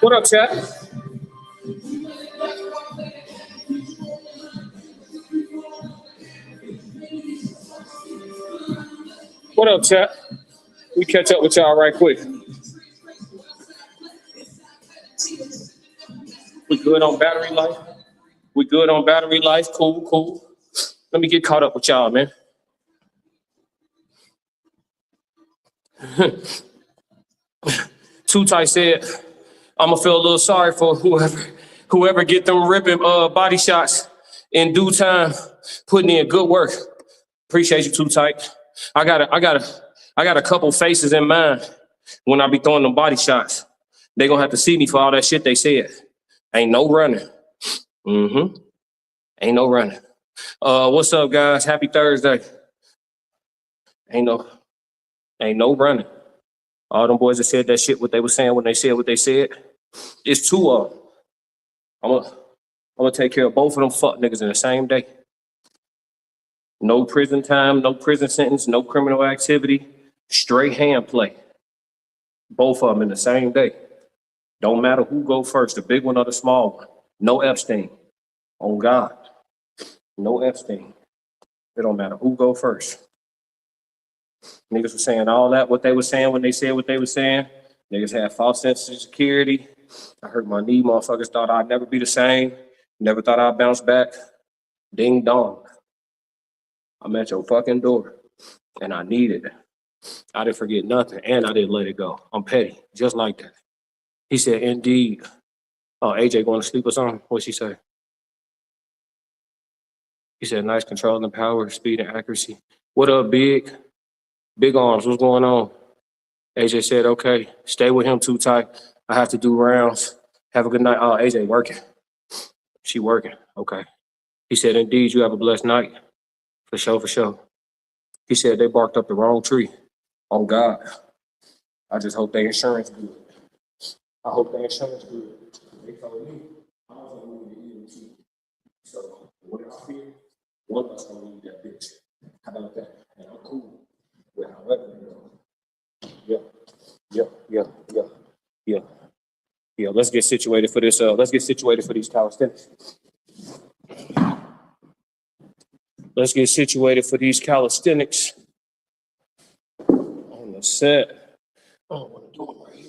What up, chat? What up, chat? We catch up with y'all right quick. We good on battery life? We good on battery life? Cool, cool. Let me get caught up with y'all, man. Too Tight said, I'm gonna feel a little sorry for whoever get them ripping body shots in due time, putting in good work. Appreciate you, Too Tight. I got a couple faces in mind when I be throwing them body shots. They gonna have to see me for all that shit they said. Ain't no running. Ain't no running. What's up, guys? Happy Thursday. Ain't no running. All them boys that said that shit, what they were saying when they said what they said. It's two of them. I'm gonna take care of both of them fuck niggas in the same day. No prison time, no prison sentence, no criminal activity, straight hand play. Both of them in the same day. Don't matter who go first, the big one or the small one. No Epstein. On God. No Epstein. It don't matter who go first. Niggas were saying all that, what they were saying when they said what they were saying. Niggas had false sense of security. I hurt my knee. Motherfuckers thought I'd never be the same. Never thought I'd bounce back. Ding dong. I'm at your fucking door. And I need it. I didn't forget nothing. And I didn't let it go. I'm petty. Just like that. He said, indeed. Oh, AJ going to sleep or something? What'd she say? He said, nice control and power, speed and accuracy. What up, Big? Big Arms, what's going on? AJ said, okay, stay with him Too Tight. I have to do rounds. Have a good night. Oh, AJ working. She working. Okay. He said, indeed, you have a blessed night. For sure, for sure. He said they barked up the wrong tree. On God. I just hope their insurance good. I hope their insurance good. They told me I was gonna need to eat them too. So what I fear, one of us gonna need that bitch. How about that? And I'm cool with however it goes. Yeah. Let's get situated for this. Let's get situated for these calisthenics. Let's get situated for these calisthenics. a set. I don't want to do it right here.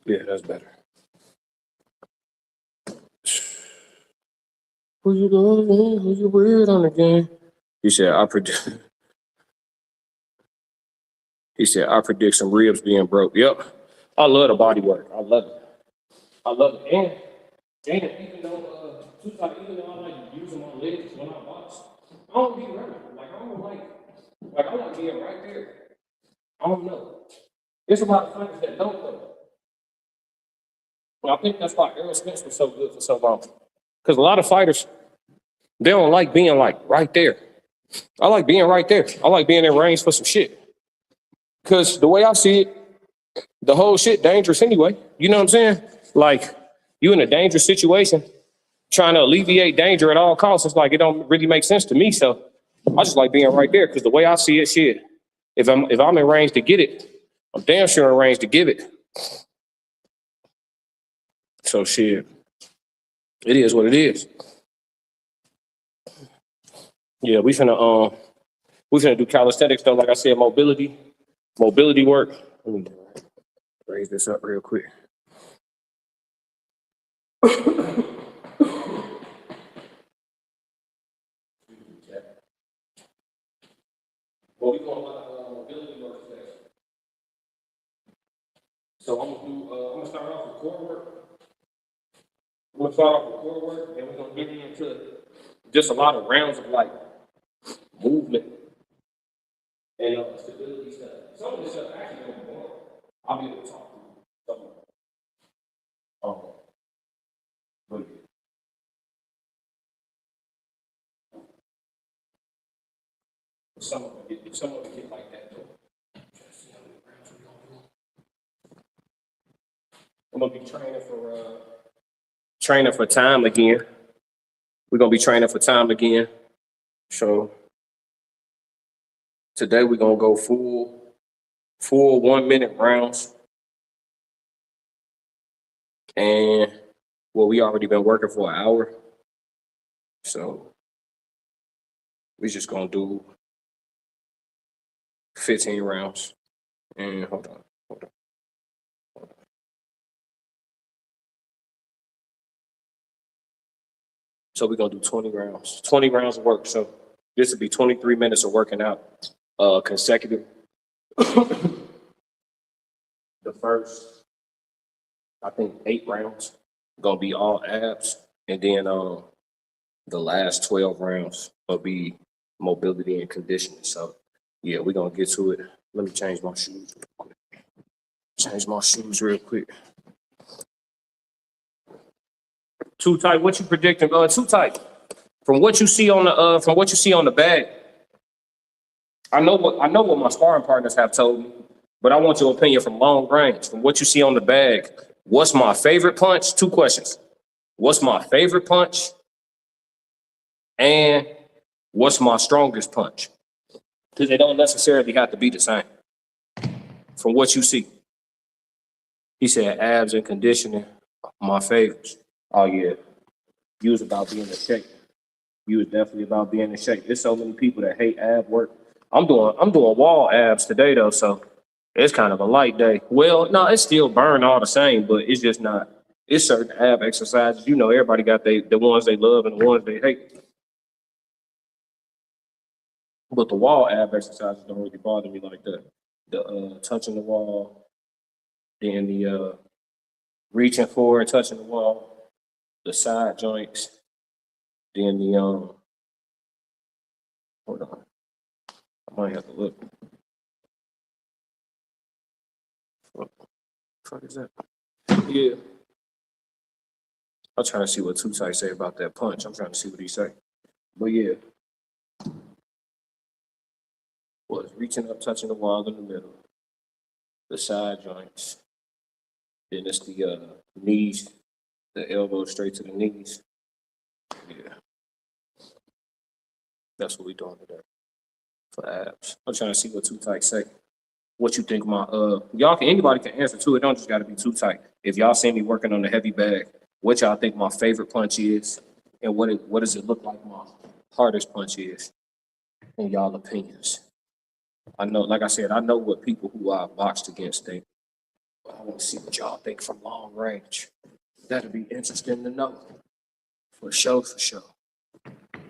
Yeah, that's better. Who you loving? Who you with on the game? He said, I predict. He said, I predict some ribs being broke. Yep. I love the body work. I love it. I love it. And even though, even though I like using my legs when I box, I don't be running. Like, I don't like I like being right there. I don't know. There's a lot of fighters that don't know. Well, I think that's why Errol Spence was so good for so long. Because a lot of fighters, they don't like being like right there. I like being right there. I like being in range for some shit. Because the way I see it, the whole shit dangerous anyway. You know what I'm saying? Like, you in a dangerous situation, trying to alleviate danger at all costs. It's like, it don't really make sense to me. So I just like being right there. Because the way I see it, shit, if I'm in range to get it, I'm damn sure in range to give it. So shit, it is what it is. Yeah, we finna do calisthenics though. Like I said, mobility work. Let me raise this up real quick. Well, we doing a lot of mobility work today. So I'm gonna start off with core work. And we're gonna get into just a lot of rounds of like movement and stability stuff. Some of this stuff actually gonna be boring. I'll be able to talk through some of it. But yeah. Some of it get like that though. I'm gonna be training for time again. We're gonna be training for time again. So today we're gonna go full 1 minute rounds. And well, we already been working for an hour. So we're just gonna do 15 rounds. And hold on. So we're gonna do 20 rounds. 20 rounds of work. So this would be 23 minutes of working out consecutive. The first, I think, 8 rounds gonna be all abs, and then the last 12 rounds will be mobility and conditioning. So yeah, we're gonna get to it. Let me change my shoes real quick. Too tight. What you predicting? Too tight. From what you see on the bag, I know what my sparring partners have told me, but I want your opinion from long range. From what you see on the bag, what's my favorite punch? 2 questions. What's my favorite punch? And what's my strongest punch? Because they don't necessarily have to be the same. From what you see. He said abs and conditioning, my favorites. Oh yeah. You was about being in shape. You was definitely about being in shape. There's so many people that hate ab work. I'm doing wall abs today though, so it's kind of a light day. Well, no, it's still burn all the same, but it's just not. It's certain ab exercises. You know, everybody got the ones they love and the ones they hate. But the wall ab exercises don't really bother me like that. The touching the wall, then the reaching forward, touching the wall, the side joints, then the hold on. I might have to look. What the fuck is that? Yeah. I'm trying to see what Tusai say about that punch. I'm trying to see what he say. But yeah. Was reaching up, touching the wall in the middle. The side joints. Then it's the knees, the elbows straight to the knees. Yeah. That's what we doing today for abs. I'm trying to see what too tight say. What you think my y'all can anybody can answer too. It don't just gotta be too tight. If y'all see me working on the heavy bag, what y'all think my favorite punch is, and what does it look like my hardest punch is, in y'all opinions. I know, like I said, I know what people who I boxed against think. But I want to see what y'all think from long range. That'd be interesting to know. For sure, for sure.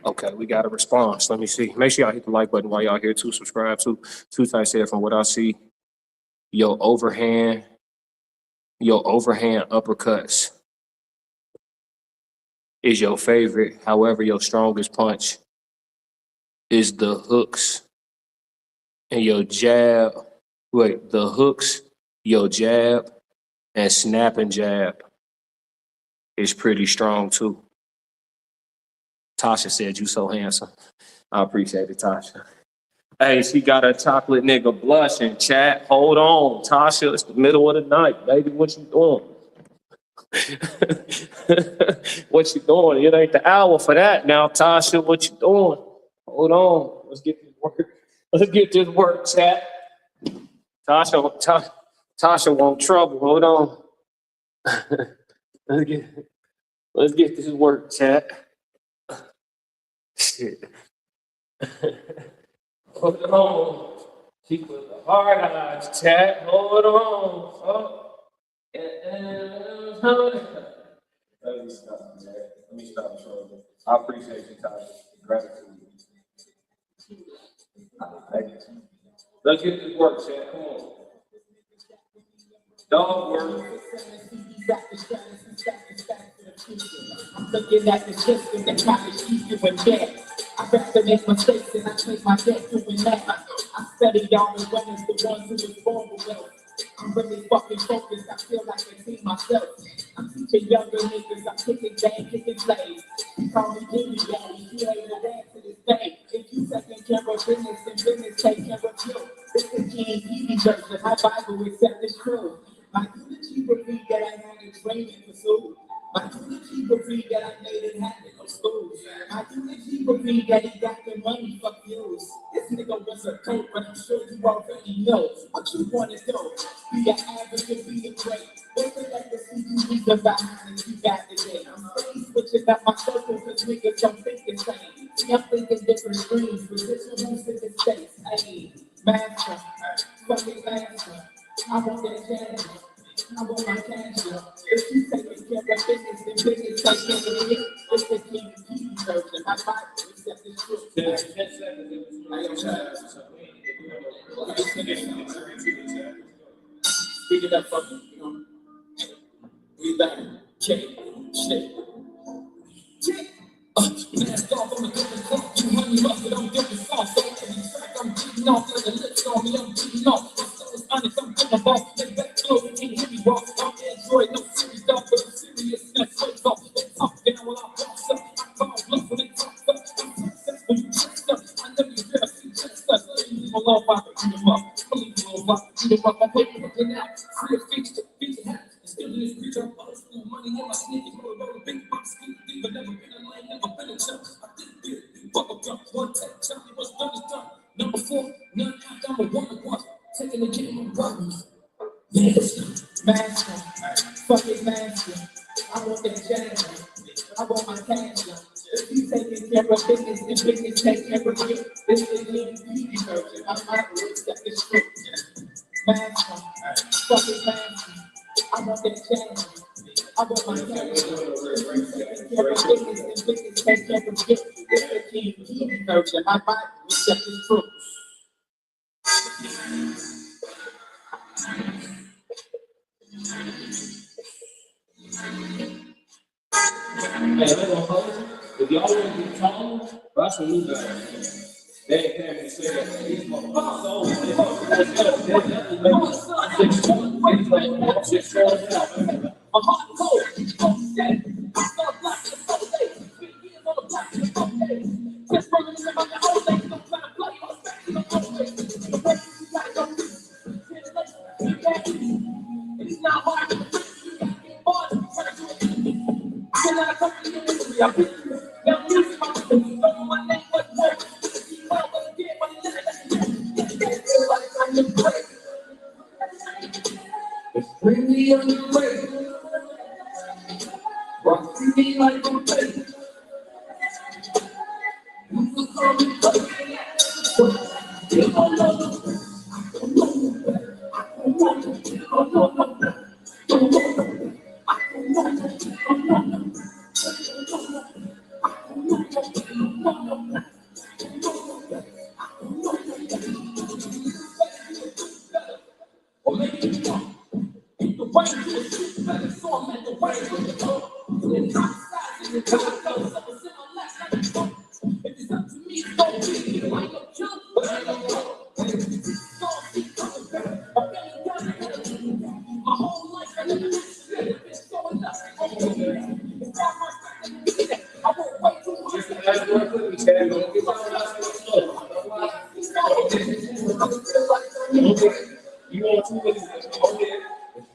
Okay, we got a response. Let me see. Make sure y'all hit the like button while y'all here too. Subscribe to. Two Tight said from what I see, your overhand uppercuts is your favorite. However, your strongest punch is the hooks and your jab. Wait, the hooks, your jab, and snap and jab is pretty strong too. Tasha said you so handsome. I appreciate it, Tasha. Hey, she got a chocolate nigga blushing, chat. Hold on, Tasha. It's the middle of the night, baby. What you doing? What you doing? It ain't the hour for that now, Tasha. What you doing? Hold on. Let's get this work. Let's get this work, chat. Tasha want trouble. Hold on. Let's get this work, chat. Shit. Hold on. She put the hard eyes, chat. Hold on. Oh. Let me stop, man. Let me stop trolling. I appreciate you, Tasha. Gratitude. Thank you. Let's get this work, chat. Come on. Dog work. I'm looking at the system that try to keep you in check. I rather make mistakes and I take my debt doing that. I study all the winners, the ones who was born with wealth. I'm really fucking focused, I feel like I see myself. I'm teaching younger niggas, I'm kicking bang, kicking slaves. Call me Jimmy Daddy, he ain't a dance to this day. If you taking care of business, then business take care of you. This is G&P church, and my Bible accept is true. My unity would be that I had a training for school. My unity would be that I made it happen in schools. My unity would be that he got the money for views. This nigga was a coach, but I'm sure you already know what you want to do. Be an advocate, be a great. What's the legacy you leave behind and you got today? I'm steady switching up my circle because niggas don't think the same. See, I'm thinking different streams, but this one who's in the States. Hey, master, fucking master. I want that chance. I want my cash. If you take care of business, then business take care of it. It's the G&P version. My Bible accept this truth. 10 seconds. Speak it up, fucking, you know. We back. Check. Shit. Check. Mask off, I'm a different fuck. You honey mustard, I'm different sauce. So every track I'm beating off, like the lips on me, I'm beating off. It's honest, I'm getting off. They back close, you can't hear me walk. I'm Android, no serious stuff, but I'm serious. That's what's off. They talk down while I box up. I call bluff when they talk up. I'm successful, you trust up. I know you better see just us. Leave them alone, I can beat them up. Leave them alone, I can beat them up. I'm putting out. Free a feature hat. Still in this creature, I'm old school money in my sneakers. Roll big box, deep, but never been a lane, never been a jump. I did big, buckle jump, one take, tell me what's done is done. Number 4, none after, I'm a one. Taking the game of brothers. Master, fucking master. I want that jazz. I want my cash. If you taking care of business, then business take care of you. This is the G&P version. I might accept this truth. Master, fucking master. I want that chance. I want my cash. If you taking care of business, then business take care of you. This is the G&P version. I might accept this truth. Hey, if y'all want to be tall, that's a new guy. They ain't came and said that. These me on your way. Rock me like a baby. You can call me baby. You don't know.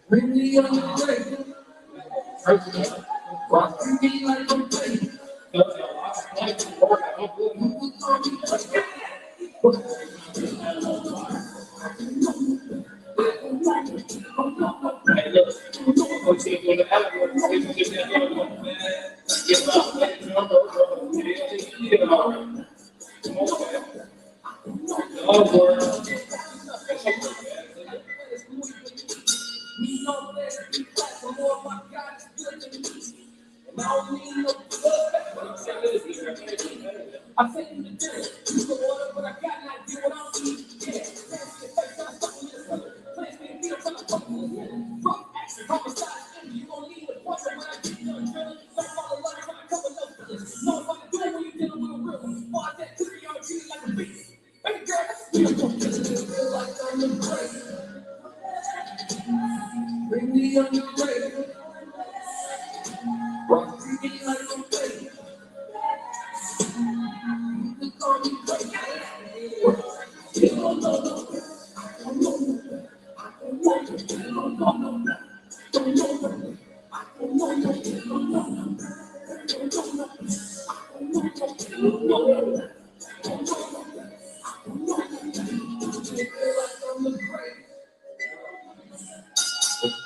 Bring me on your way. Rock me like a baby. Bring me on your way. Rock me like a baby. You can call me baby. You don't know.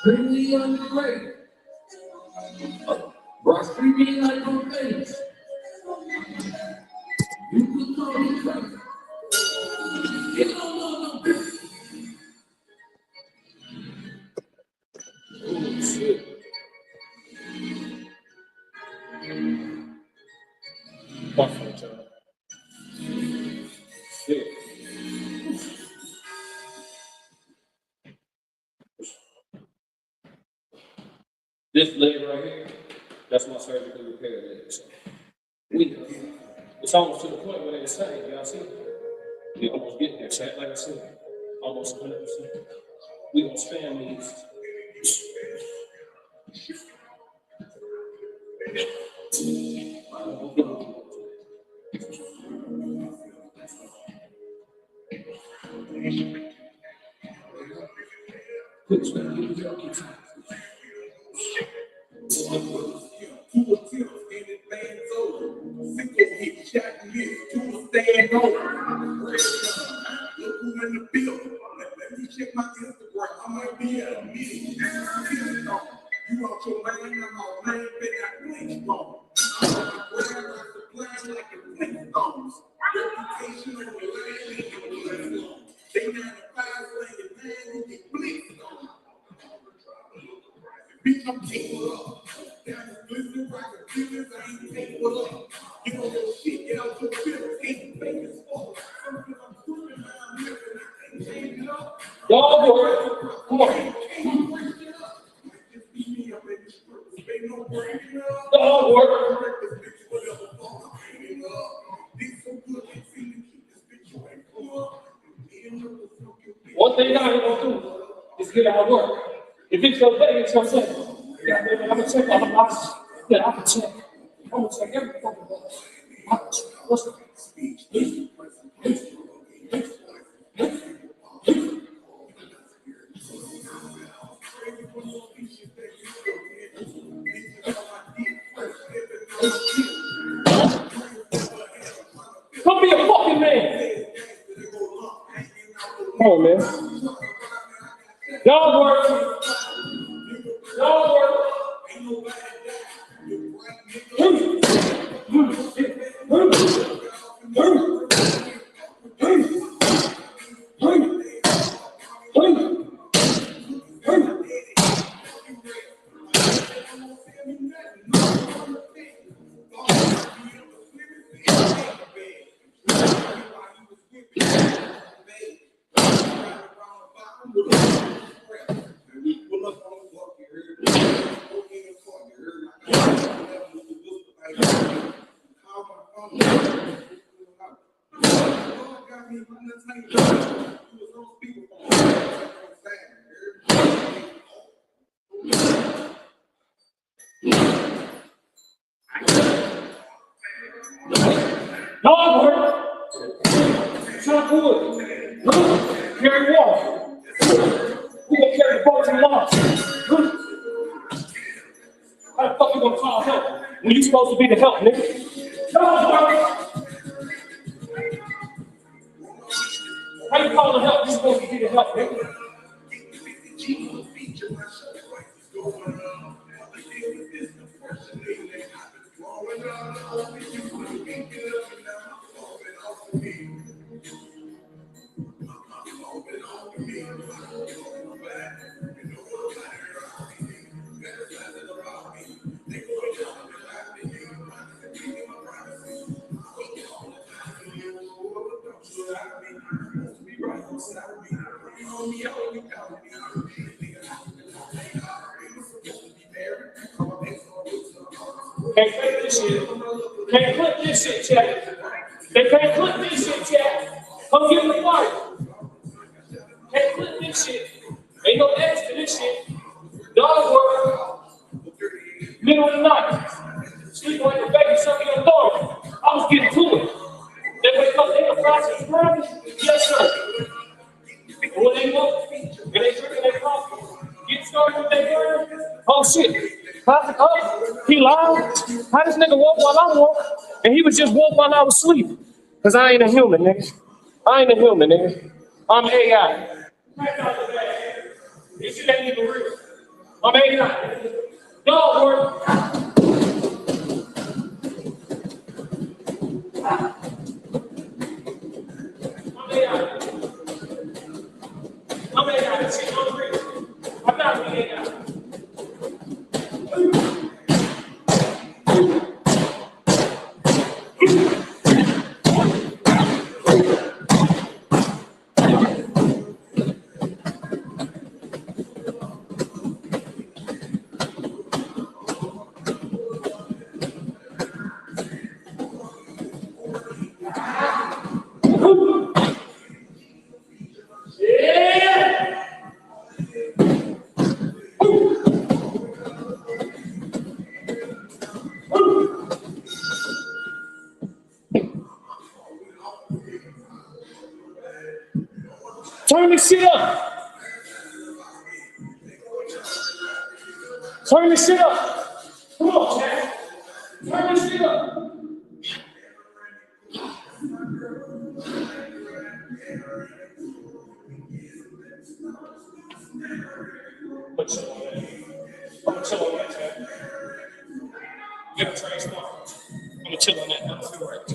Bring me on your way. Rock me like a baby. You can call me baby. You don't know. Oh, shit. Shit. This leg right here, that's my surgically repaired leg. So it's almost to the point where they say, y'all see, we almost get there, chat, like I said, almost 100%. We gonna spam these. Let me check my Instagram. I might be at a meeting. You want your man? I'm all man, big at Flintstones. I'm like a Flintstones. Reputation on the land, they 95 saying man, you get Flintstones. Bitch, I'm capable of. Down the glisten, rock the feelings, I ain't capable of. You know your shit, get out your feelings, ain't famous for. Something I'm doing, I'm living, I can't change it up. Y'all work. Come on. Y'all work. One thing I ain't gonna do is get out of work. If it's your day, it's your day. I'm gonna check all the boxes. Yeah, I'm gonna check. I'm gonna check every fucking box. I'm gonna check. What's the speech? Come be a fucking man. Come on, man. Y'all work. Dog work. Chop wood. Carry water. We gonna carry the boat to the lawn. How the fuck you gonna call help when you supposed to be the help, nigga? Dog work. How you calling help? You supposed to be the help, nigga. Can't clip this shit. Can't clip this shit, Jack. They can't clip this shit, Jack. Come get the fire. Can't clip this shit. Ain't no edge to this shit. Dog work. Middle of the night. Sleeping like a baby sucking your thumb. I was getting to it. They wake up, they fry some burgers. Yes, sir. And when they look, and they drinking their coffee, get started with their burger. Oh shit. Classic up. He lied. How this nigga woke while I woke? And he was just woke while I was asleep. Cause I ain't a human, nigga. I ain't a human, nigga. I'm AI. This shit ain't even real. I'm AI. Dog work. I'm AI. I'm AI. This shit not real. I'm not AI. Turn this shit up. Turn this shit up. Come on, Jack. Turn this shit up. I'm gonna chill on that, Jack. Get a train start. I'm gonna chill on that. I don't feel right.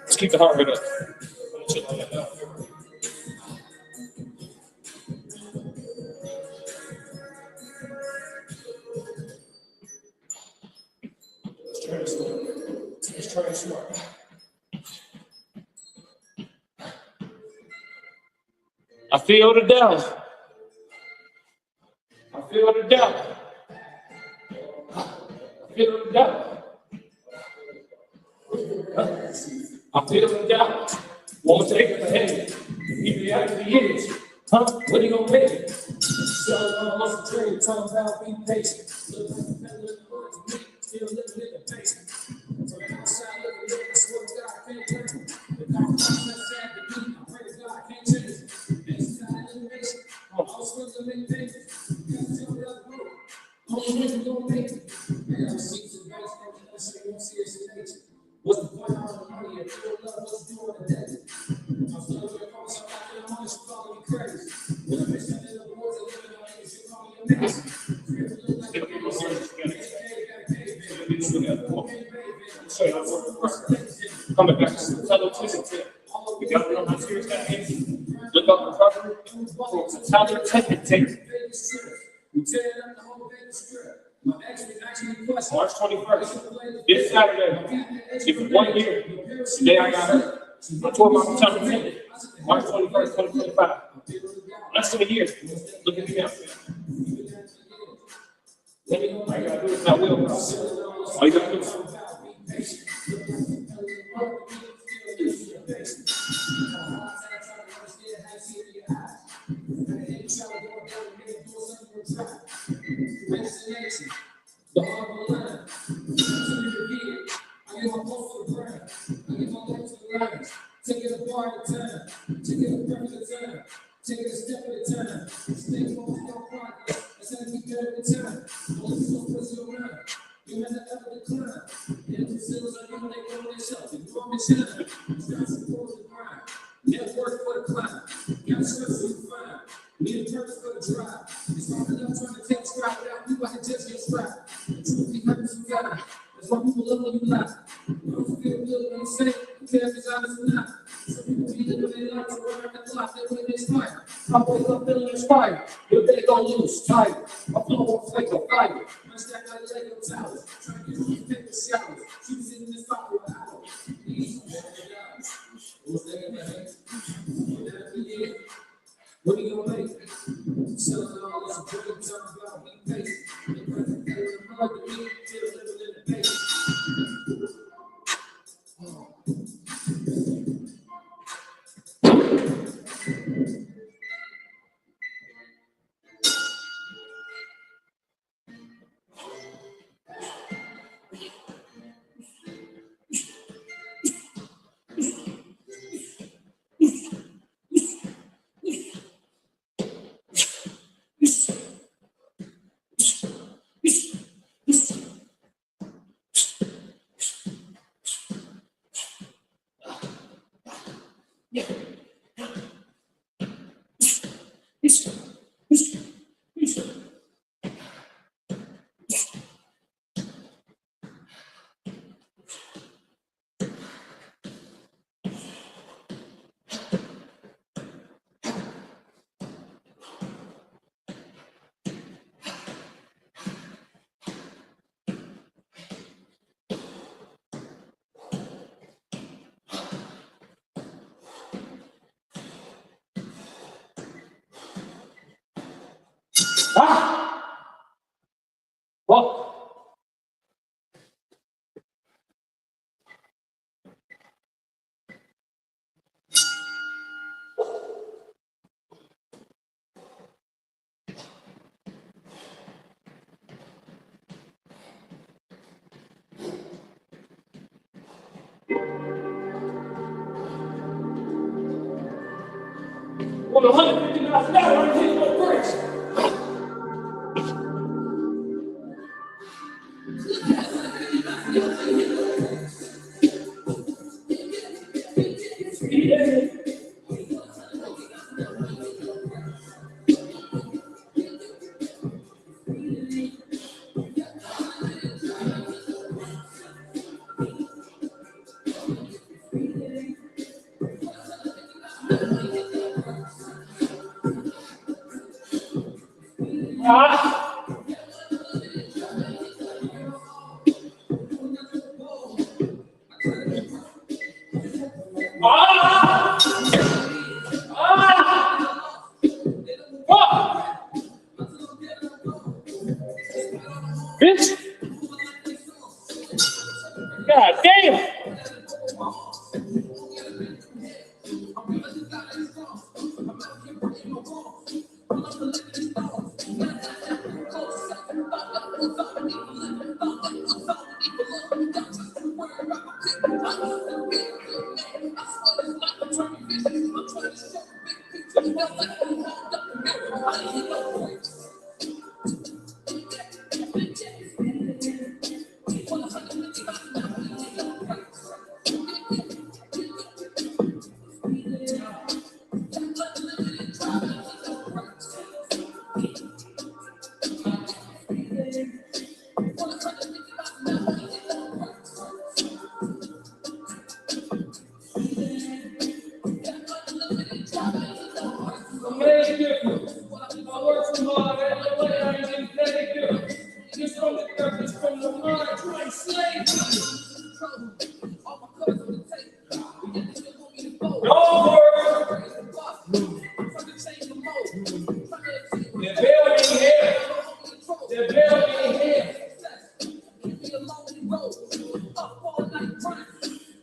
Let's keep the heart rate up. I'm gonna chill on that. I don't feel right. Let's try to smart. I feel the doubt. I feel the doubt. I feel the doubt. I feel the doubt. Won't take it for him. He actually is. Huh? What are you gonna make? So I'm on the train, talking about being patient. Still living in the basement. From the outside looking in, I swear to God, I can't turn it. The doctor said to me, I pray to God, I can't change it. This is not elimination. I'm always going to make things. You got to tell the other group. Always going to make it. And I'm seeing some guys that you say won't see us in nature. What's the point of the money if you don't love what's doing the day? I'm still going to call somebody in the money, she's calling me crazy. When I miss something in the world, I'm living on it, she's calling me amazing. Coming back to the fellow twisted. We got it on my serious that is. Look up the recovery. It's how they're taking. March 21st, this Saturday, if 1 year, today I got hurt. I tore my patella tendon. March 21st, 2025. Less than a year. Look at me now. All you gotta do is not will. All you gotta do is. The hard line. I get my post to the ground. I get my post to the lines. Take it a bar at a time. Take it a breath at a time. Take it a step at a time. Stay focused on progress. That's how we get every time. Only so pussy around. You have to ever decline. And the seals are giving they go on themselves. You want me to shine. Start support the grind. Network for the climb. Got stress for the fine. Need a purpose for the drive. It's hard enough trying to take stride without you. I can just get stride. The truth be heard from God. That's why people love when you lie. Don't feel good when you say it. Who cares if it's honest or not? Some people be living their life to run around the clock. They're really inspired. I wake up feeling inspired. Your day gon' lose, tired. My flow won't flake or fire. My stack like Lego towers. Trying to get these paper showers. She was in this spot for an hour. These guys. What's that in the head? What are you gonna make? Selling all this great times about me pace. The present day is hard to me till living in the pace. Well, $150,000 on his no bricks. Bitch! God damn! The bell ain't here. road. Up all night grind.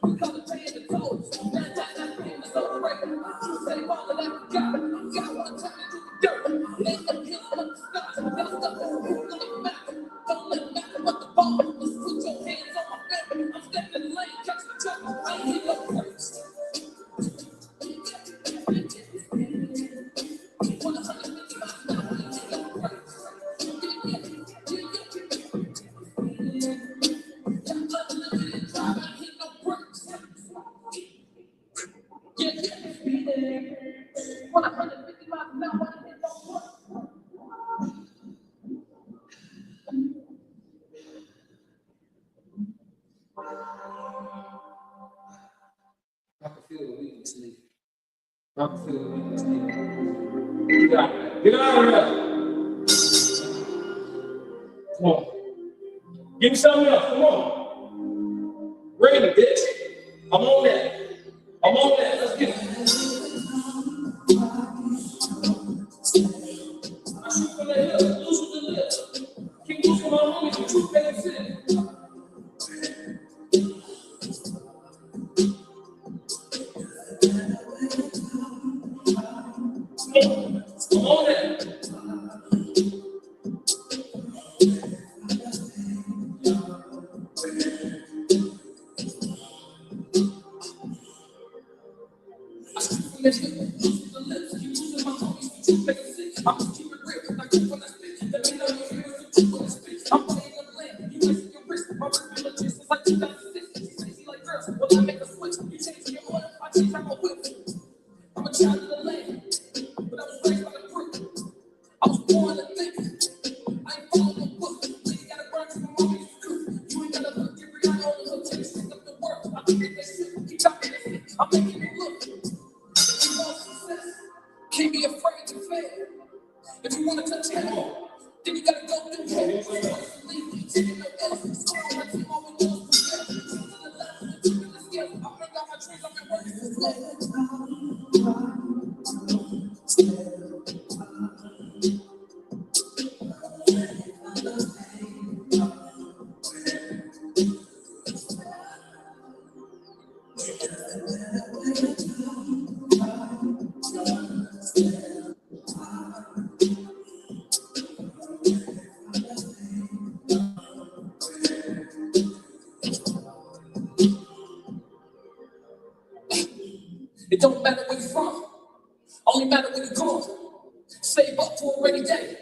We call it paying the tolls. Now that paying is over right. You say all of that we got. Got one time to do the dirt. Ain't no hill up the sky. That's the whole don't matter. Don't let it matter what the ball. Let's put your hands on my back. I'm stepping in the lane, catch the truck. I ain't hit no brakes. I can feel the weakness leaving. I can feel the weakness leaving. Get out of there. Get out of there. Come on. Give me something else. Come on. Bring it, bitch. I'm on that. I'm on that. Let's get it. I shoot from the hill. Loose with the lip. Keep losing my homies with two bad shit. I'm on that. I'm a child of the land, but I was raised by the brick. I was born to think. I ain't following no book. You gotta burn to my mommy. You ain't gotta look. Every eye on the hook. Take a stick up the world. I can get that shit. Keep talking that shit. I'm making it look. If you want success, can't be afraid to fail. If you want to touch heaven, then you gotta go through hell. If you want to leave, taking no L's. Score on my team, all we do is prepare. To the left, to the scale. I bring out my dreams. I've been working for flow. It don't matter where you're from, only matter where you're going. Save up for a rainy day.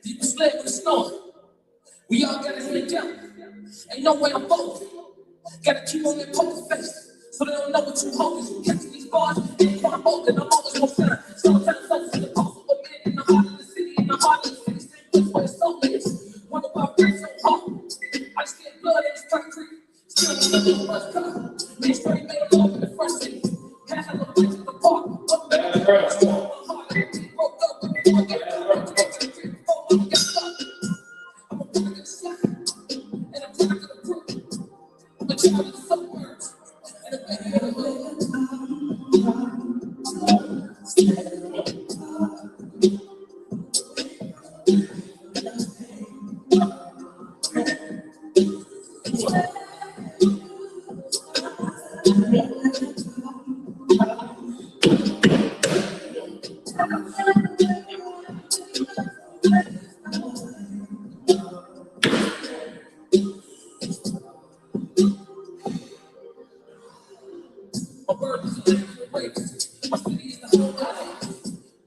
You can sled with a storm. We all gotta hit it down. Ain't no way I'm bold. Gotta keep on that poker face, so they don't know what you holding. Catching these bars, ain't quite holding. I'm always gonna shine. Sometimes folks in the post, but man, in the heart of the city, in the heart of the city, same place where the soul is. Wonder why I break so hard. I just get blood in this concrete. Still in the little bus car. Man, straight made love in the front seat. Had a little place in the park. Up there, my heart, broke up with the one that I'm a product of the slap, and a product of the brook. I'm a child of the suburbs, and a baby of the hood. My bird is a living race. My city is the whole life.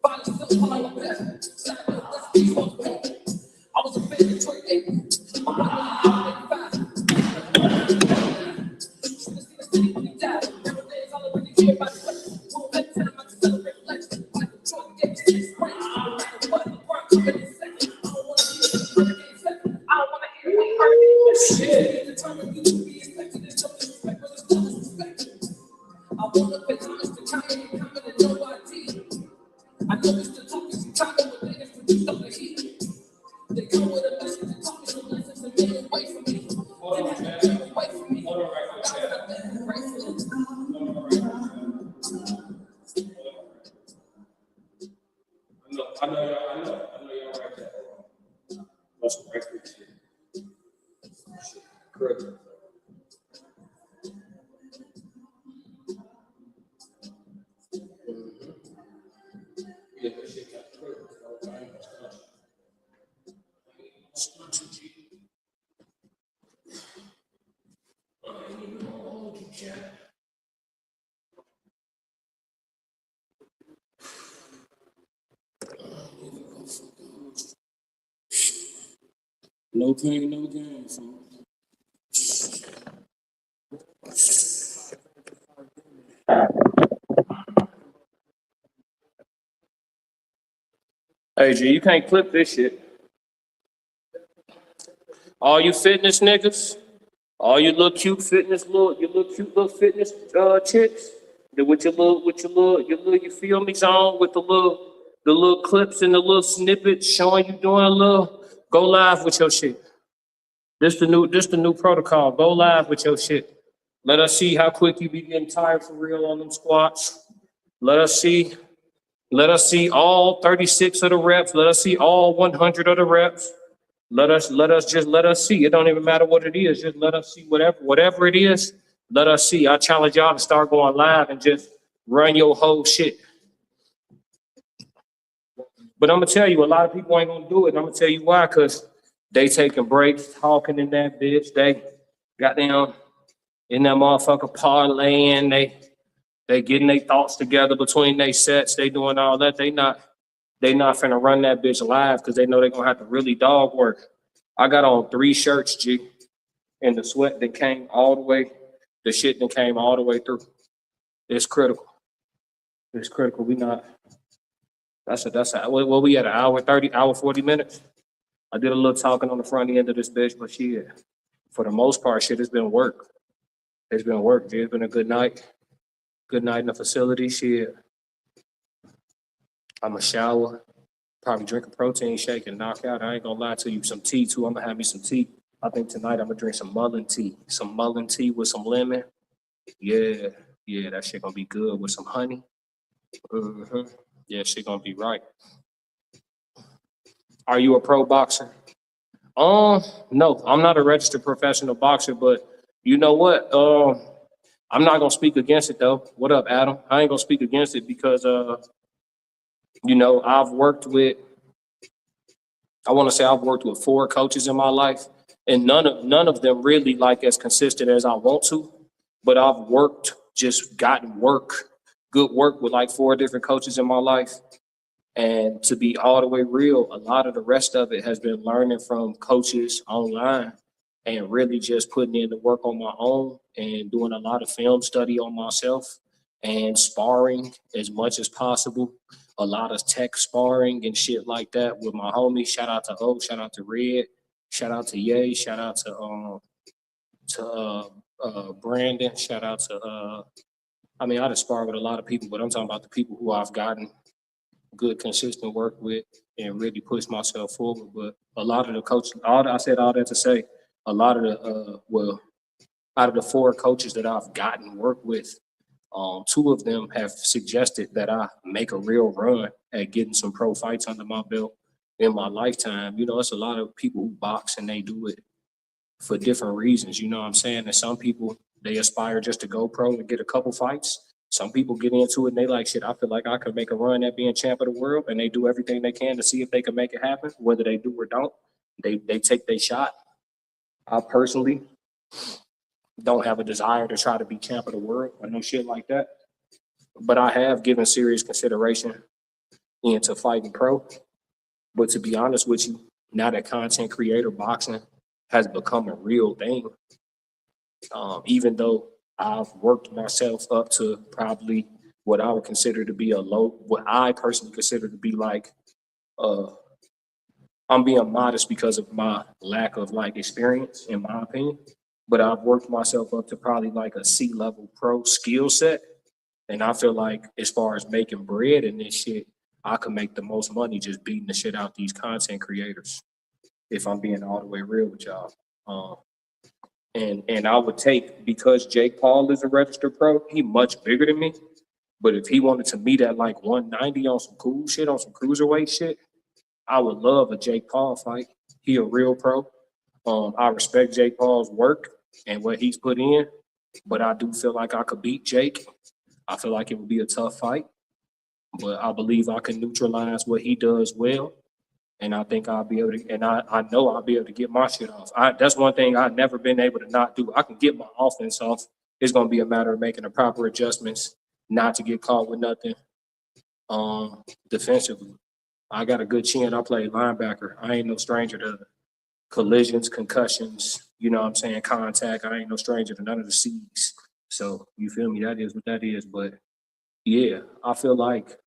Body still calling my best. Side of West Beach on the paper. I was a fan of Detroit, baby. I'm not really 85. Should've seen the city when he died. Nowadays, all I really hear about is what. Won't let time I can celebrate life. Like Detroit gave me 6 rings. No matter what, LeBron coming in second. I don't wanna hear the hurricane second. I don't wanna hear the hurricane second. Shit. Determined you to be expected. There's no disrespect, but there's no disrespect. I wanna pay homage to Kanye and Common and no ID. I know we still talking Chicago, but they introduced on the heat. They come with a message and talk me some lessons and get away from me. Then have to get away from me. God, I've been grateful. I know y'all right there. Most grateful shit. Correct. No pain, no gain, folks. Hey, G, you can't clip this shit. All you fitness niggas, all you little cute fitness, your little cute little fitness chicks, with your little, you feel me, zone with the little clips and the little snippets showing you doing a little. Go live with your shit. This the new protocol. Go live with your shit. Let us see how quick you be getting tired for real on them squats. Let us see all 36 of the reps. Let us see all 100 of the reps. Let us see. It don't even matter what it is. Just let us see whatever it is. Let us see. I challenge y'all to start going live and just run your whole shit. But I'm gonna tell you, a lot of people ain't gonna do it. And I'm gonna tell you why, cause they taking breaks, talking in that bitch. They got down in that motherfucker parlaying. They getting their thoughts together between their sets. They doing all that. They not finna run that bitch live because they know they're gonna have to really dog work. I got on 3 shirts, G, and the sweat that came all the way, the shit that came all the way through. It's critical. It's critical. We not. That's what we at, an hour 30, hour 40 minutes. I did a little talking on the front end of this bitch, but shit, for the most part, shit, it's been work. It's been work, G. It's been a good night. Good night in the facility, shit. I'm a shower, probably drink a protein shake and knock out. I ain't gonna lie to you, some tea too. I'm gonna have me some tea. I think tonight I'm gonna drink some mullein tea with some lemon. Yeah, that shit gonna be good with some honey. Yeah, shit gonna be right. Are you a pro boxer? No, I'm not a registered professional boxer, but you know what? I'm not gonna speak against it though. What up, Adam? I ain't gonna speak against it because I've worked with 4 coaches in my life, and none of them really like as consistent as I want to. But I've gotten good work with like 4 different coaches in my life. And to be all the way real, a lot of the rest of it has been learning from coaches online and really just putting in the work on my own and doing a lot of film study on myself and sparring as much as possible. A lot of tech sparring and shit like that with my homies. Shout out to O, shout out to Red, shout out to Ye, shout out to Brandon, shout out to I just spar with a lot of people, but I'm talking about the people who I've gotten good consistent work with and really push myself forward. But a lot of the coaches, I said all that to say, a lot of the out of the 4 coaches that I've gotten work with, 2 of them have suggested that I make a real run at getting some pro fights under my belt in my lifetime. It's a lot of people who box and they do it for different reasons. You know what I'm saying? And some people, they aspire just to go pro and get a couple fights. Some people get into it and they like, shit, I feel like I could make a run at being champ of the world, and they do everything they can to see if they can make it happen. Whether they do or don't, they take their shot. I personally don't have a desire to try to be champ of the world or no shit like that. But I have given serious consideration into fighting pro. But to be honest with you, now that content creator boxing has become a real thing, even though I've worked myself up to probably what I would consider to be what I personally consider to be like, I'm being modest because of my lack of like experience, in my opinion. But I've worked myself up to probably like a C-level pro skill set. And I feel like as far as making bread and this shit, I could make the most money just beating the shit out these content creators, if I'm being all the way real with y'all. And I would take, because Jake Paul is a registered pro, he much bigger than me. But if he wanted to meet at like 190 on some cool shit, on some cruiserweight shit, I would love a Jake Paul fight. He a real pro. I respect Jake Paul's work and what he's put in, but I do feel like I could beat Jake. I feel like it would be a tough fight, but I believe I can neutralize what he does well. And I think I'll be able to, and I know I'll be able to get my shit off. That's one thing I've never been able to not do. I can get my offense off It's gonna be a matter of making the proper adjustments, not to get caught with nothing. Defensively, I got a good chin. I play linebacker. I ain't no stranger to collisions, concussions. You know what I'm saying? Contact. I ain't no stranger to none of the C's. So you feel me? That is what that is. But yeah, I feel like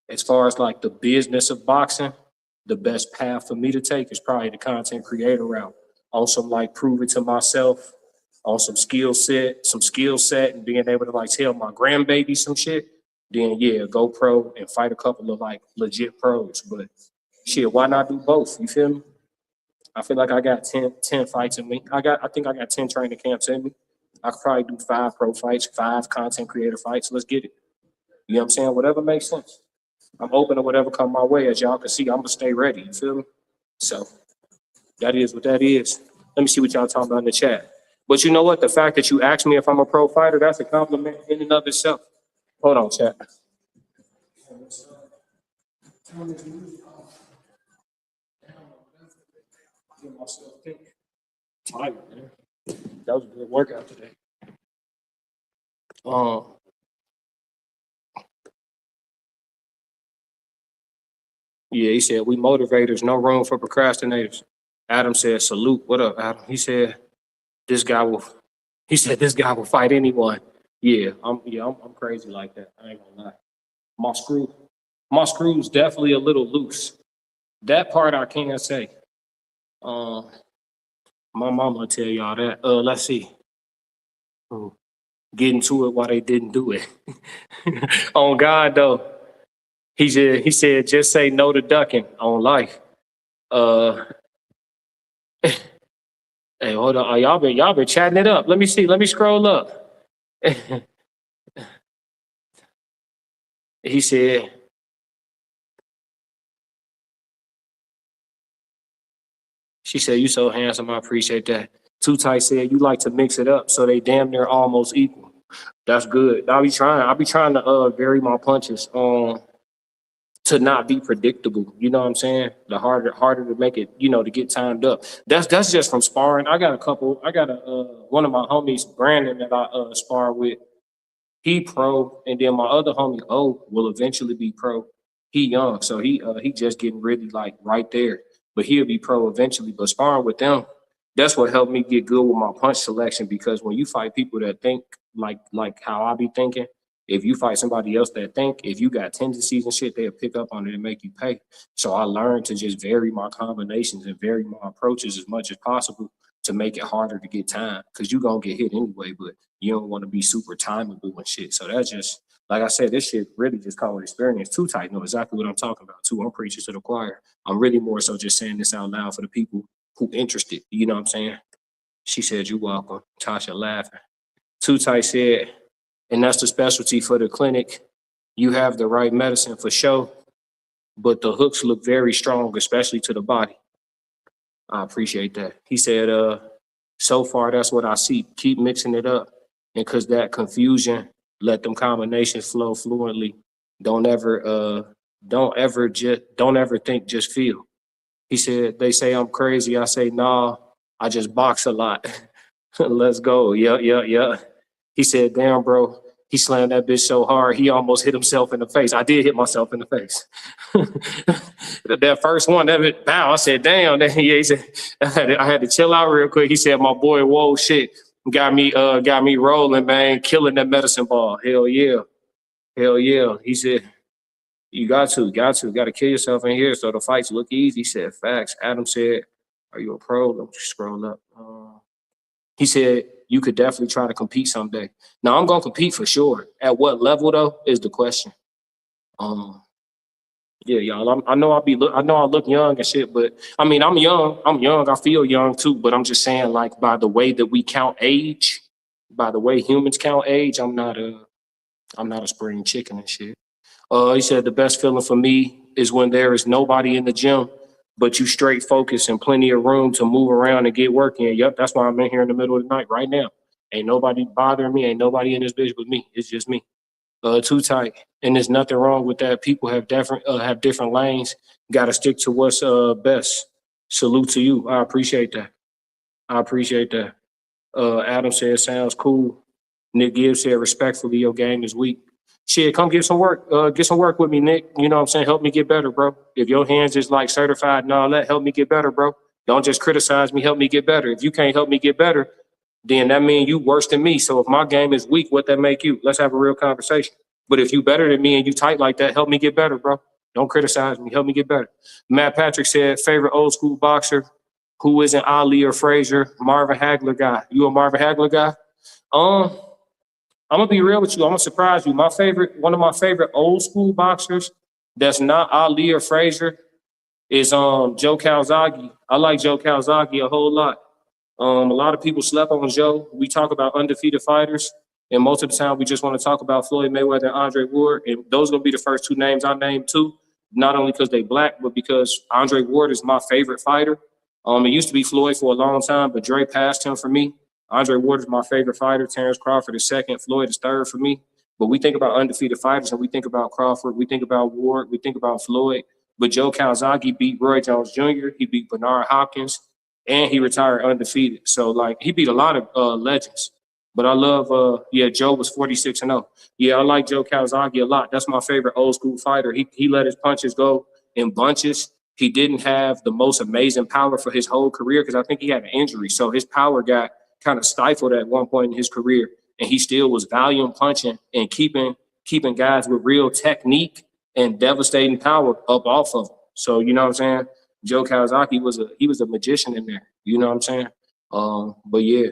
as far as like the business of boxing, the best path for me to take is probably the content creator route. On some like prove it to myself, on some skill set, and being able to like tell my grandbaby some shit. Then yeah, go pro and fight a couple of like legit pros. But shit, why not do both? You feel me? I feel like I got 10 fights in me. I think I got 10 training camps in me. I could probably do 5 pro fights, 5 content creator fights. Let's get it. You know what I'm saying? Whatever makes sense. I'm open to whatever come my way. As y'all can see, I'm gonna stay ready. You feel me? So that is what that is. Let me see what y'all talking about in the chat. But you know what? The fact that you asked me if I'm a pro fighter, that's a compliment in and of itself. Hold on, chat. Tired, man. That was a good workout today. Yeah, he said, we motivators, no room for procrastinators. Adam said, salute. What up, Adam? He said, this guy will fight anyone. Yeah, I'm crazy like that. I ain't gonna lie. My screw's definitely a little loose. That part I can't say. My mama will tell y'all that. Let's see. Get into it while they didn't do it. On God though. He said, just say no to ducking on life. Hey, hold on. Y'all been chatting it up. Let me see. Let me scroll up. He said, she said, you so handsome. I appreciate that. Too Tight said, you like to mix it up so they damn near almost equal. That's good. I'll be trying to vary my punches to not be predictable. You know what I'm saying? The harder to make it, to get timed up. That's just from sparring. I got one of my homies, Brandon, that I spar with. He pro, and then my other homie O will eventually be pro. He young, so he just getting really like right there. But he'll be pro eventually. But sparring with them, that's what helped me get good with my punch selection. Because when you fight people that think like how I be thinking, if you fight somebody else that think, if you got tendencies and shit, they'll pick up on it and make you pay. So I learned to just vary my combinations and vary my approaches as much as possible to make it harder to get time. Because you're going to get hit anyway, but you don't want to be super timeable and shit. So that's just, like I said, this shit really just come with experience. Too Tight know exactly what I'm talking about too. I'm preaching to the choir. I'm really more so just saying this out loud for the people who interested. You know what I'm saying? She said, you welcome. Tasha laughing. Too Tight said, and that's the specialty for the clinic. You have the right medicine for sure, but the hooks look very strong, especially to the body. I appreciate that. He said, so far, that's what I see. Keep mixing it up. And because that confusion, let them combinations flow fluently. Don't ever think, just feel. He said, they say I'm crazy. I say, nah, I just box a lot. Let's go. Yeah. He said, damn, bro. He slammed that bitch so hard, he almost hit himself in the face. I did hit myself in the face. That first one, that bit, bow. I said, damn. Yeah, he said, I had to chill out real quick. He said, my boy, whoa, shit, got me rolling, man, killing that medicine ball. Hell yeah. He said, you got to kill yourself in here so the fights look easy. He said, facts. Adam said, are you a pro? Let me scroll up. He said, you could definitely try to compete someday. Now, I'm going to compete for sure. At what level, though, is the question. Yeah, y'all, I know I look young and shit, but I mean, I'm young. I feel young, too, but I'm just saying, like, by the way that we count age, by the way humans count age, I'm not a spring chicken and shit. He said, the best feeling for me is when there is nobody in the gym, but you straight focus and plenty of room to move around and get work in. Yep, that's why I'm in here in the middle of the night right now. Ain't nobody bothering me. Ain't nobody in this bitch but me. It's just me. Too Tight. And there's nothing wrong with that. People have different lanes. Got to stick to what's best. Salute to you. I appreciate that. Adam said, sounds cool. Nick Gibbs said, respectfully, your game is weak. Shit, come get some work. Get some work with me, Nick. You know what I'm saying? Help me get better, bro. If your hands is like certified and all that, help me get better, bro. Don't just criticize me. Help me get better. If you can't help me get better, then that means you worse than me. So if my game is weak, what that make you? Let's have a real conversation. But if you better than me and you tight like that, help me get better, bro. Don't criticize me. Help me get better. Matt Patrick said, favorite old school boxer who isn't Ali or Frazier? Marvin Hagler guy. You a Marvin Hagler guy? I'm gonna be real with you. I'm gonna surprise you. One of my favorite old school boxers that's not Ali or Frazier is Joe Calzaghe. I like Joe Calzaghe a whole lot. A lot of people slept on Joe. We talk about undefeated fighters, and most of the time we just want to talk about Floyd Mayweather and Andre Ward. And those are gonna be the first two names I name too. Not only because they black, but because Andre Ward is my favorite fighter. It used to be Floyd for a long time, but Dre passed him for me. Andre Ward is my favorite fighter. Terrence Crawford is second. Floyd is third for me. But we think about undefeated fighters, and we think about Crawford. We think about Ward. We think about Floyd. But Joe Calzaghe beat Roy Jones Jr. He beat Bernard Hopkins, and he retired undefeated. So, like, he beat a lot of legends. But I love, Joe was 46-0. Yeah, I like Joe Calzaghe a lot. That's my favorite old school fighter. He let his punches go in bunches. He didn't have the most amazing power for his whole career because I think he had an injury. So his power got kind of stifled at one point in his career. And he still was volume punching and keeping guys with real technique and devastating power up off of him. So, you know what I'm saying? Joe Calzaghe was a magician in there. You know what I'm saying? But yeah.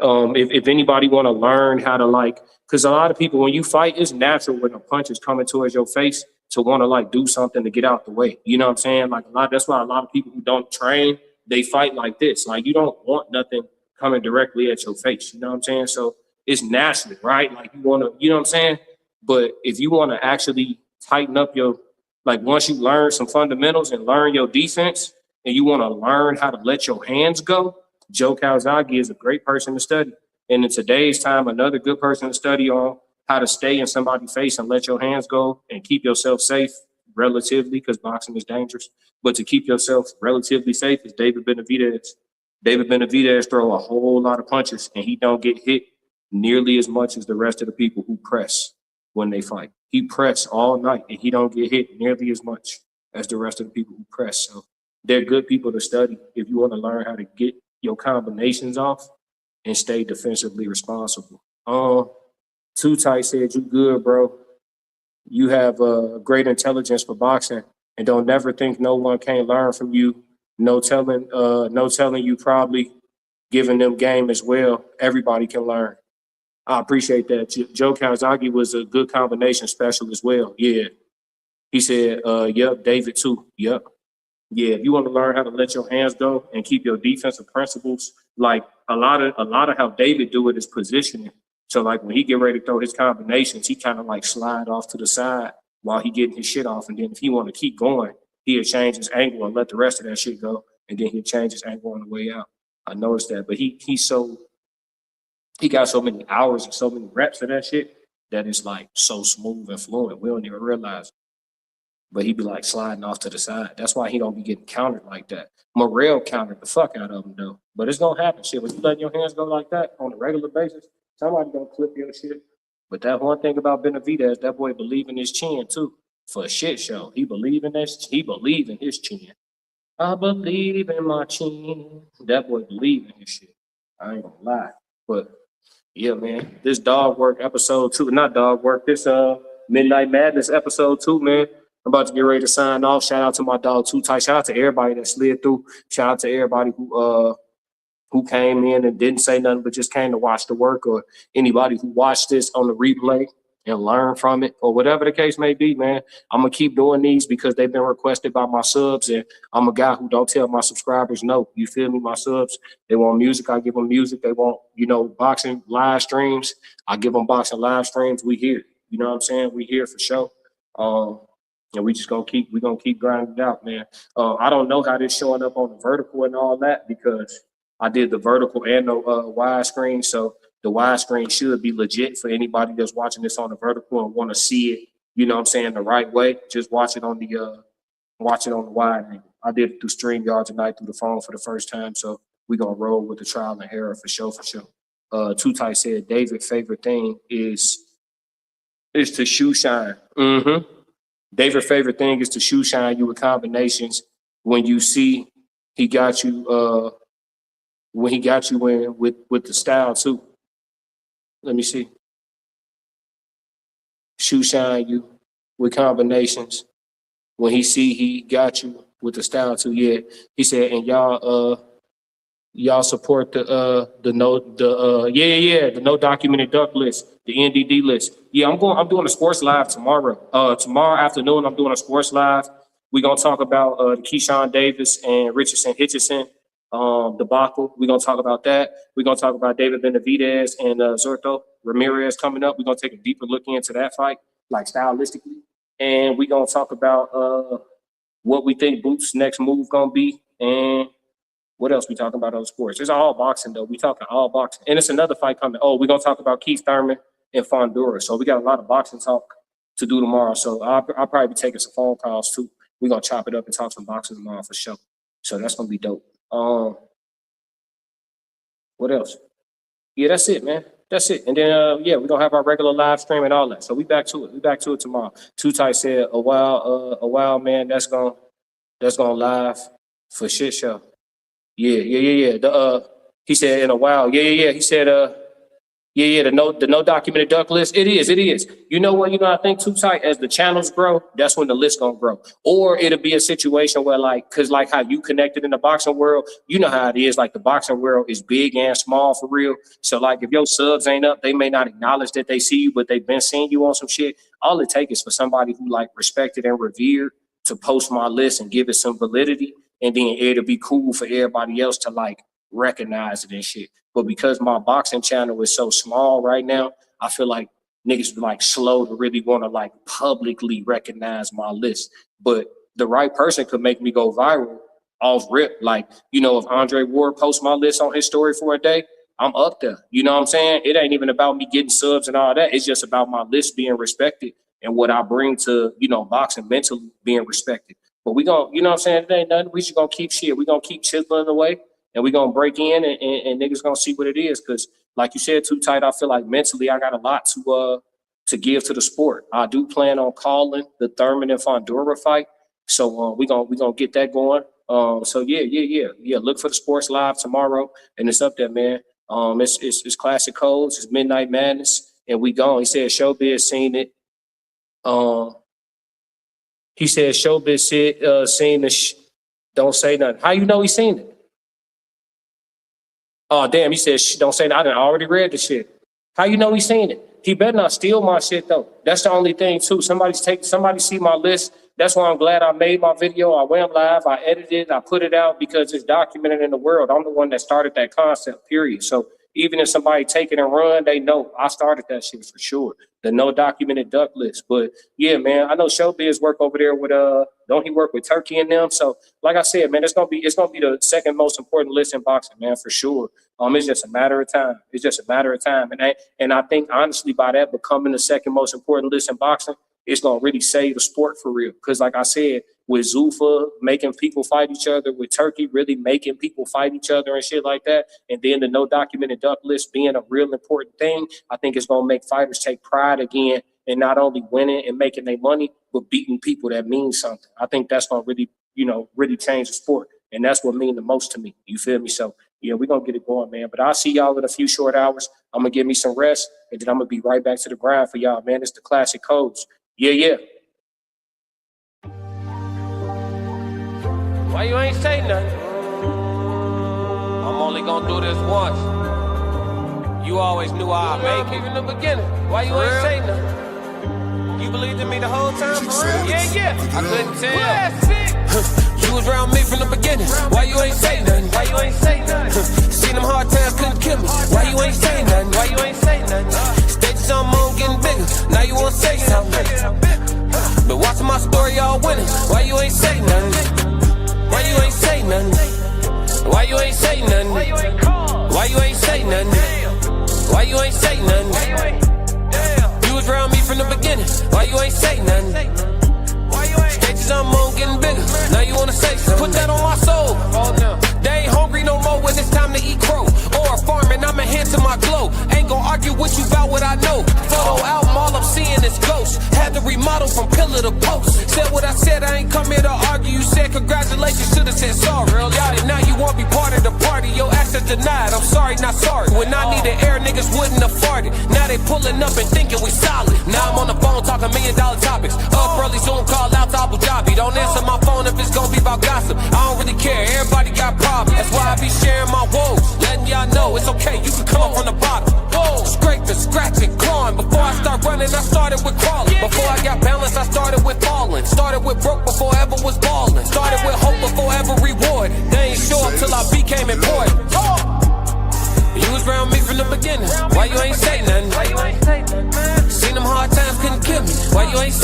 If anybody want to learn how to because a lot of people, when you fight, it's natural when a punch is coming towards your face to want to do something to get out the way. You know what I'm saying? That's why a lot of people who don't train, they fight like this. Like, you don't want nothing coming directly at your face. You know what I'm saying? So it's natural, right? Like, you want to, you know what I'm saying? But if you want to actually tighten up once you learn some fundamentals and learn your defense, and you want to learn how to let your hands go, Joe Calzaghe is a great person to study. And in today's time, another good person to study on how to stay in somebody's face and let your hands go and keep yourself safe relatively, because boxing is dangerous. But to keep yourself relatively safe is David Benavidez. David Benavidez throw a whole lot of punches, and he don't get hit nearly as much as the rest of the people who press when they fight. He press all night, and he don't get hit nearly as much as the rest of the people who press. So they're good people to study if you want to learn how to get your combinations off and stay defensively responsible. Too Tight said, you good, bro. You have great intelligence for boxing, and don't never think no one can't learn from you. No telling you probably giving them game as well. Everybody can learn. I appreciate that. Joe Calzaghe was a good combination special as well. Yeah. He said, yep, David too. Yep. Yeah, if you want to learn how to let your hands go and keep your defensive principles, like a lot of how David do it is positioning. So like when he get ready to throw his combinations, he kind of slide off to the side while he getting his shit off. And then if he want to keep going, he'll change his angle and let the rest of that shit go. And then he'll change his angle on the way out. I noticed that. But he got so many hours and so many reps of that shit that it's so smooth and fluent. We don't even realize it. But he be sliding off to the side. That's why he don't be getting countered like that. Morrell countered the fuck out of him though. But it's gonna happen. Shit, when you letting your hands go like that on a regular basis, somebody gonna clip your shit. But that one thing about Benavidez, that boy believe in his chin too. For a shit show. He believe in his chin. I believe in my chin. That boy believe in his shit. I ain't gonna lie. But yeah, man. This dog work episode 2. Not dog work, this Midnight Madness episode 2, man. I'm about to get ready to sign off. Shout out to my dog Too Tight. Shout out to everybody that slid through. Shout out to everybody who came in and didn't say nothing but just came to watch the work, or anybody who watched this on the replay and learn from it, or whatever the case may be, man. I'm gonna keep doing these because they've been requested by my subs, and I'm a guy who don't tell my subscribers no. You feel me? My subs, they want music, I give them music. They want, boxing live streams, I give them boxing live streams. We here. You know what I'm saying? We here for sure. And we just gonna keep grinding it out, man. I don't know how this showing up on the vertical and all that because I did the vertical and the widescreen. So the widescreen should be legit for anybody that's watching this on the vertical and want to see it, you know what I'm saying, the right way. Just watch it on the wide angle. I did it through StreamYard tonight through the phone for the first time. So we're gonna roll with the trial and error for sure. Too Tight said David's favorite thing is to shoe shine. Mm-hmm. David's favorite thing is to shoe shine you with combinations when you see he got you when he got you in with the style too. Let me see. Shoe shine you with combinations when he see he got you with the style too. Yeah. He said, and y'all support the no documented duck list, the NDD list. Yeah, I'm doing a sports live tomorrow. Tomorrow afternoon, I'm doing a sports live. We're gonna talk about the Keyshawn Davis and Richardson Hitchison debacle. We're gonna talk about that. We're gonna talk about David Benavidez and Zurdo Ramirez coming up. We're gonna take a deeper look into that fight, like stylistically. And we're gonna talk about what we think Boots' next move gonna be, and what else we talking about on sports? It's all boxing though. We talking all boxing, and it's another fight coming. Oh, we're gonna talk about Keith Thurman and Fondura. So we got a lot of boxing talk to do tomorrow. So I'll probably be taking some phone calls too. We're gonna chop it up and talk some boxing tomorrow for sure. So that's gonna be dope. What else? Yeah, that's it, man. That's it. And then we're gonna have our regular live stream and all that. So we back to it. We back to it tomorrow. Too Tight said a while, man. That's gonna live for shit show. Yeah. He said in a while. Yeah. He said the no documented duck list. It is. You know what? I think Too Tight, as the channels grow, that's when the list gonna grow. Or it'll be a situation where cause how you connected in the boxing world, you know how it is. Like the boxing world is big and small for real. So if your subs ain't up, they may not acknowledge that they see you, but they've been seeing you on some shit. All it takes is for somebody who respected and revered to post my list and give it some validity. And then it'll be cool for everybody else to recognize it and shit. But because my boxing channel is so small right now, I feel like niggas slow to really want to publicly recognize my list. But the right person could make me go viral off rip. If Andre Ward posts my list on his story for a day, I'm up there. You know what I'm saying? It ain't even about me getting subs and all that. It's just about my list being respected and what I bring to, boxing mentally being respected. But we gonna, you know what I'm saying? It ain't nothing. We just gonna keep shit. We gonna keep chiseling away, and we gonna break in, and niggas gonna see what it is. Cause like you said, Too Tight, I feel like mentally I got a lot to give to the sport. I do plan on calling the Thurman and Fondura fight. So we gonna get that going. So yeah. Look for the sports live tomorrow, and it's up there, man. It's Classic Codes, it's Midnight Madness, and we gone. He said Showbiz seen it. He said Showbiz seen the don't say nothing. How you know he seen it? Oh damn, he said don't say nothing. I done already read the shit. How you know he seen it? He better not steal my shit though. That's the only thing too. Somebody see my list. That's why I'm glad I made my video. I went live, I edited it, I put it out because it's documented in the world. I'm the one that started that concept, period. So even if somebody take it and run, they know I started that shit for sure. The no documented duck list. But yeah, man, I know Showbiz work over there with don't he work with Turkey and them? So like I said, man, it's gonna be the second most important list in boxing, man, for sure. It's just a matter of time. It's just a matter of time. And I think honestly by that becoming the second most important list in boxing, it's gonna really save the sport for real. Cause like I said, with Zuffa making people fight each other, with Turkey really making people fight each other and shit like that, and then the no documented duck list being a real important thing, I think it's gonna make fighters take pride again in not only winning and making their money, but beating people that mean something. I think that's gonna really, really change the sport. And that's what means the most to me. You feel me? So yeah, we're gonna get it going, man. But I'll see y'all in a few short hours. I'm gonna give me some rest, and then I'm gonna be right back to the grind for y'all, man. It's the Classic Codes. Yeah. Why you ain't say nothing? I'm only gonna do this once. You always knew I'd make it in the beginning. Why you ain't say nothing? You believed in me the whole time, for real? Yeah. I couldn't tell. You was around me from the beginning. Why you ain't say nothing? Why you ain't say nothing? Seen them hard times, couldn't kill me. Why you ain't say nothing? Why you ain't say nothing? Stages on moon getting bigger. Now you wanna say something. But watching my story all winning. Why you ain't say nothing? Why you ain't say nothing? Why you ain't say nothing? Why you ain't say nothing? Why you ain't say nothing? You was around me from the beginning. Why you ain't say nothing? Stages on moon getting bigger. Now you wanna say something. Put that on my soul. They ain't hungry free no more when it's time to eat crow. Or farming, I'ma hand to my glow. Ain't gon' argue with you about what I know. Photo album, all I'm seeing is ghosts. Had to remodel from pillar to post. Said what I said, I ain't come here to argue. You said congratulations, should've said sorry. And now you won't be part of the party. Your access denied, I'm sorry, not sorry. When I needed air, niggas wouldn't have farted. Now they pulling up and thinking we solid. Now I'm on the phone talking $1 million topics. Up early, Zoom call out to Abu Dhabi. Don't answer my phone if it's gonna be about gossip. I don't really care, everybody got problems. That's why I be sharing my woes, letting y'all know it's okay, you can come up from the bottom. Scraping, scratching, clawing. Before I start running, I started with crawling. Before I got balance, I started with falling. Started with broke before ever was balling. Started with hope before ever reward. They ain't show up till I became important. You was around me from the beginning. Why you ain't say nothing? Seen them hard times, couldn't kill me. Why you ain't